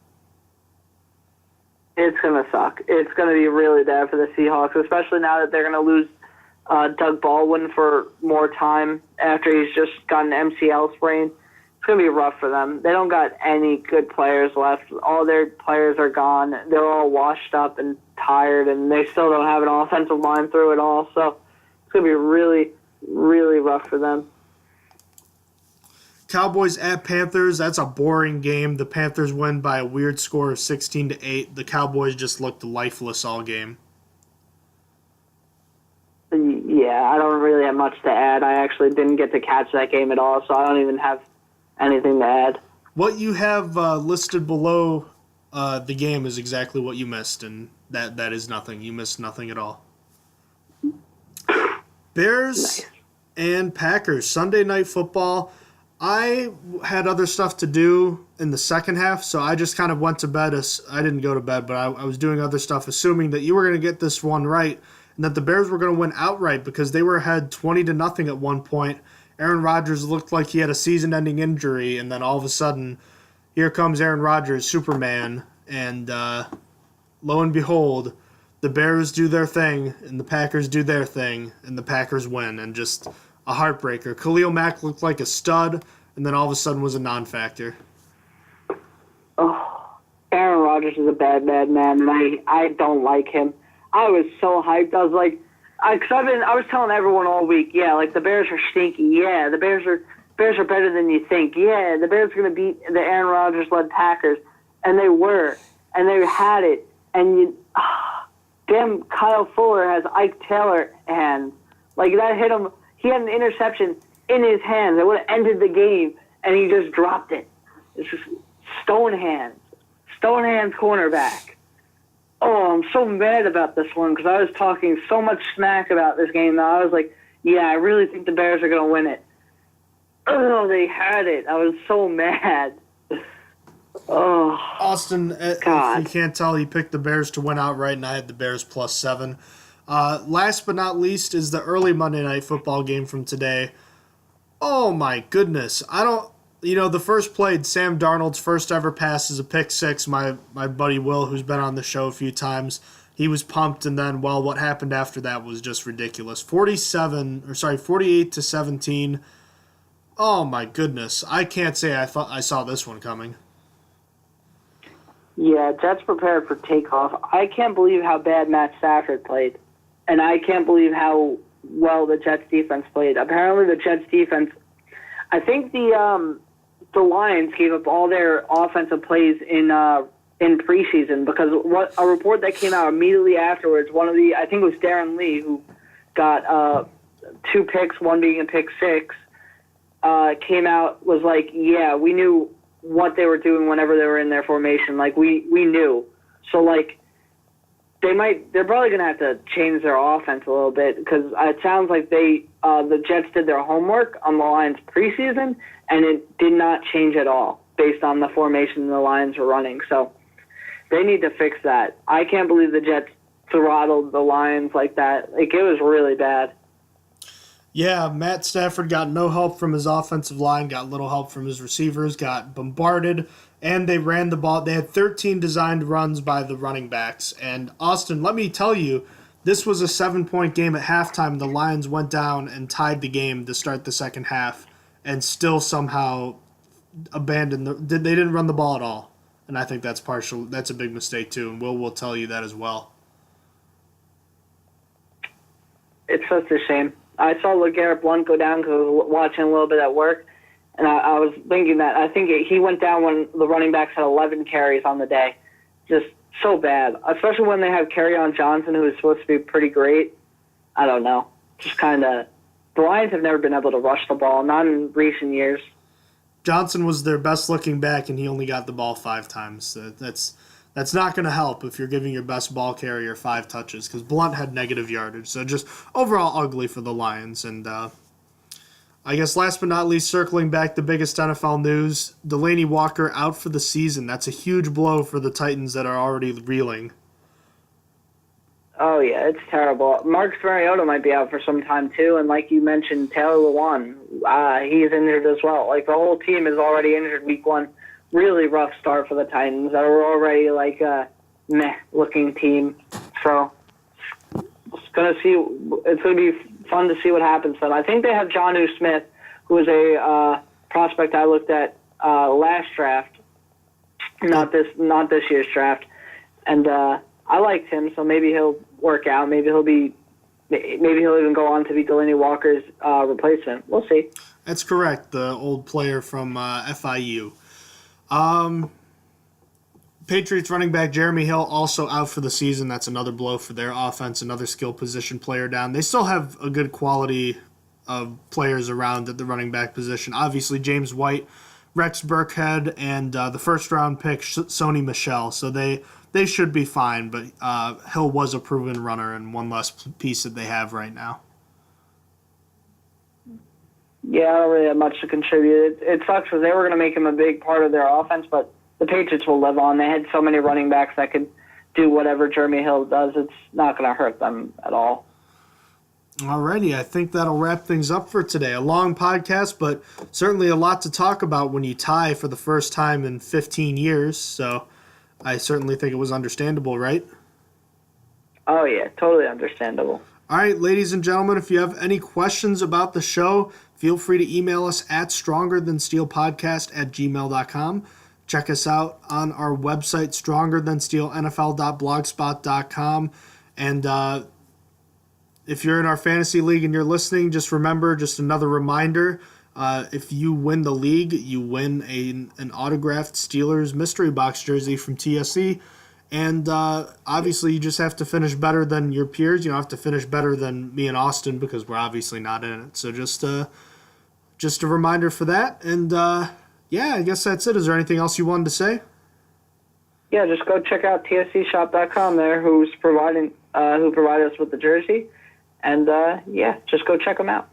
It's going to suck. It's going to be really bad for the Seahawks, especially now that they're going to lose Doug Baldwin for more time after he's just got an MCL sprain. It's going to be rough for them. They don't got any good players left. All their players are gone. They're all washed up and tired, and they still don't have an offensive line through it all. So it's going to be really, really rough for them. Cowboys at Panthers, that's a boring game. The Panthers win by a weird score of 16-8. The Cowboys just looked lifeless all game. Yeah, I don't really have much to add. I actually didn't get to catch that game at all, so I don't even have anything to add. What you have listed below the game is exactly what you missed, and that is nothing. You missed nothing at all. Bears and Packers, Sunday Night Football. I had other stuff to do in the second half, so I just kind of went to bed. I didn't go to bed, but I was doing other stuff, assuming that you were going to get this one right and that the Bears were going to win outright because they were ahead 20-0 at one point. Aaron Rodgers looked like he had a season-ending injury, and then all of a sudden, here comes Aaron Rodgers, Superman, and lo and behold, the Bears do their thing, and the Packers do their thing, and the Packers win, and just a heartbreaker. Khalil Mack looked like a stud, and then all of a sudden was a non-factor. Oh, Aaron Rodgers is a bad man, and I don't like him. I was so hyped. I was like, I was telling everyone all week, yeah, like the Bears are stinky. Yeah, the Bears are better than you think. Yeah, the Bears are going to beat the Aaron Rodgers-led Packers, and they were, and they had it. And damn, Kyle Fuller has Ike Taylor hands. Like that hit him. He had an interception in his hands. It would have ended the game, and he just dropped it. It's just stone hands cornerback. Oh, I'm so mad about this one because I was talking so much smack about this game that I was like, yeah, I really think the Bears are going to win it. Oh, they had it. I was so mad. Oh, Austin, God. If you can't tell, he picked the Bears to win outright, and I had the Bears +7. Last but not least is the early Monday Night Football game from today. Oh, my goodness. The first play, Sam Darnold's first ever pass is a pick six. My buddy Will, who's been on the show a few times, he was pumped, and then, well, what happened after that was just ridiculous. 48-17. Oh, my goodness. I can't say I thought I saw this one coming. Yeah, Jets prepared for takeoff. I can't believe how bad Matt Stafford played, and I can't believe how well the Jets defense played. Apparently, the Jets defense, I think the Lions gave up all their offensive plays in preseason because what a report that came out immediately afterwards. I think it was Darren Lee who got 2 picks, one being a pick six. Came out was like, yeah, we knew what they were doing whenever they were in their formation. Like we knew. So like they're probably gonna have to change their offense a little bit because it sounds like the Jets did their homework on the Lions preseason and it did not change at all based on the formation the Lions were running. So they need to fix that. I can't believe the Jets throttled the Lions like that. Like it was really bad. Yeah, Matt Stafford got no help from his offensive line, got little help from his receivers, got bombarded, and they ran the ball. They had 13 designed runs by the running backs. And, Austin, let me tell you, this was a 7-point game at halftime. The Lions went down and tied the game to start the second half and still somehow abandoned they didn't run the ball at all. And I think that's a big mistake, too, and Will tell you that as well. It's such a shame. I saw LeGarrette Blount go down because I was watching a little bit at work, and I was thinking that I think he went down when the running backs had 11 carries on the day. Just so bad, especially when they have Kerryon Johnson, who is supposed to be pretty great. I don't know. Just kind of – the Lions have never been able to rush the ball, not in recent years. Johnson was their best-looking back, and he only got the ball 5 times. So that's not going to help if you're giving your best ball carrier 5 touches because Blunt had negative yardage. So just overall ugly for the Lions. And I guess last but not least, circling back the biggest NFL news, Delanie Walker out for the season. That's a huge blow for the Titans that are already reeling. Oh, yeah, it's terrible. Marcus Mariota might be out for some time, too. And like you mentioned, Taylor Lewan, he's injured as well. Like, the whole team is already injured week 1. Really rough start for the Titans. They were already like a meh-looking team. So it's gonna be fun to see what happens to them. I think they have Juju Smith, who is a prospect I looked at last draft, not this year's draft, and I liked him. So maybe he'll work out. Maybe he'll even go on to be Delanie Walker's replacement. We'll see. That's correct. The old player from FIU. Patriots running back Jeremy Hill also out for the season. That's another blow for their offense, another skill position player down. They still have a good quality of players around at the running back position. Obviously, James White, Rex Burkhead, and the first-round pick, Sony Michel. So they should be fine, but Hill was a proven runner and one less piece that they have right now. Yeah, I don't really have much to contribute. It sucks because they were going to make him a big part of their offense, but the Patriots will live on. They had so many running backs that could do whatever Jeremy Hill does. It's not going to hurt them at all. Alrighty, I think that'll wrap things up for today. A long podcast, but certainly a lot to talk about when you tie for the first time in 15 years. So I certainly think it was understandable, right? Oh, yeah, totally understandable. All right, ladies and gentlemen, if you have any questions about the show, feel free to email us at strongerthansteelpodcast@gmail.com. Check us out on our website, strongerthansteelnfl.blogspot.com. And if you're in our fantasy league and you're listening, just remember, just another reminder, if you win the league, you win an autographed Steelers mystery box jersey from TSC. And obviously, you just have to finish better than your peers. You don't have to finish better than me and Austin because we're obviously not in it. So just a reminder for that. And yeah, I guess that's it. Is there anything else you wanted to say? Yeah, just go check out tscshop.com there, who provided us with the jersey. And yeah, just go check them out.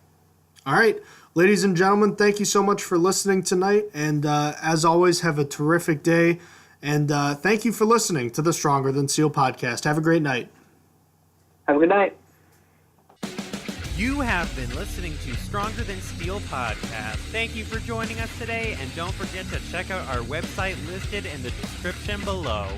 All right. Ladies and gentlemen, thank you so much for listening tonight. And as always, have a terrific day. And thank you for listening to the Stronger Than Steel podcast. Have a great night. Have a good night. You have been listening to Stronger Than Steel podcast. Thank you for joining us today, and don't forget to check out our website listed in the description below.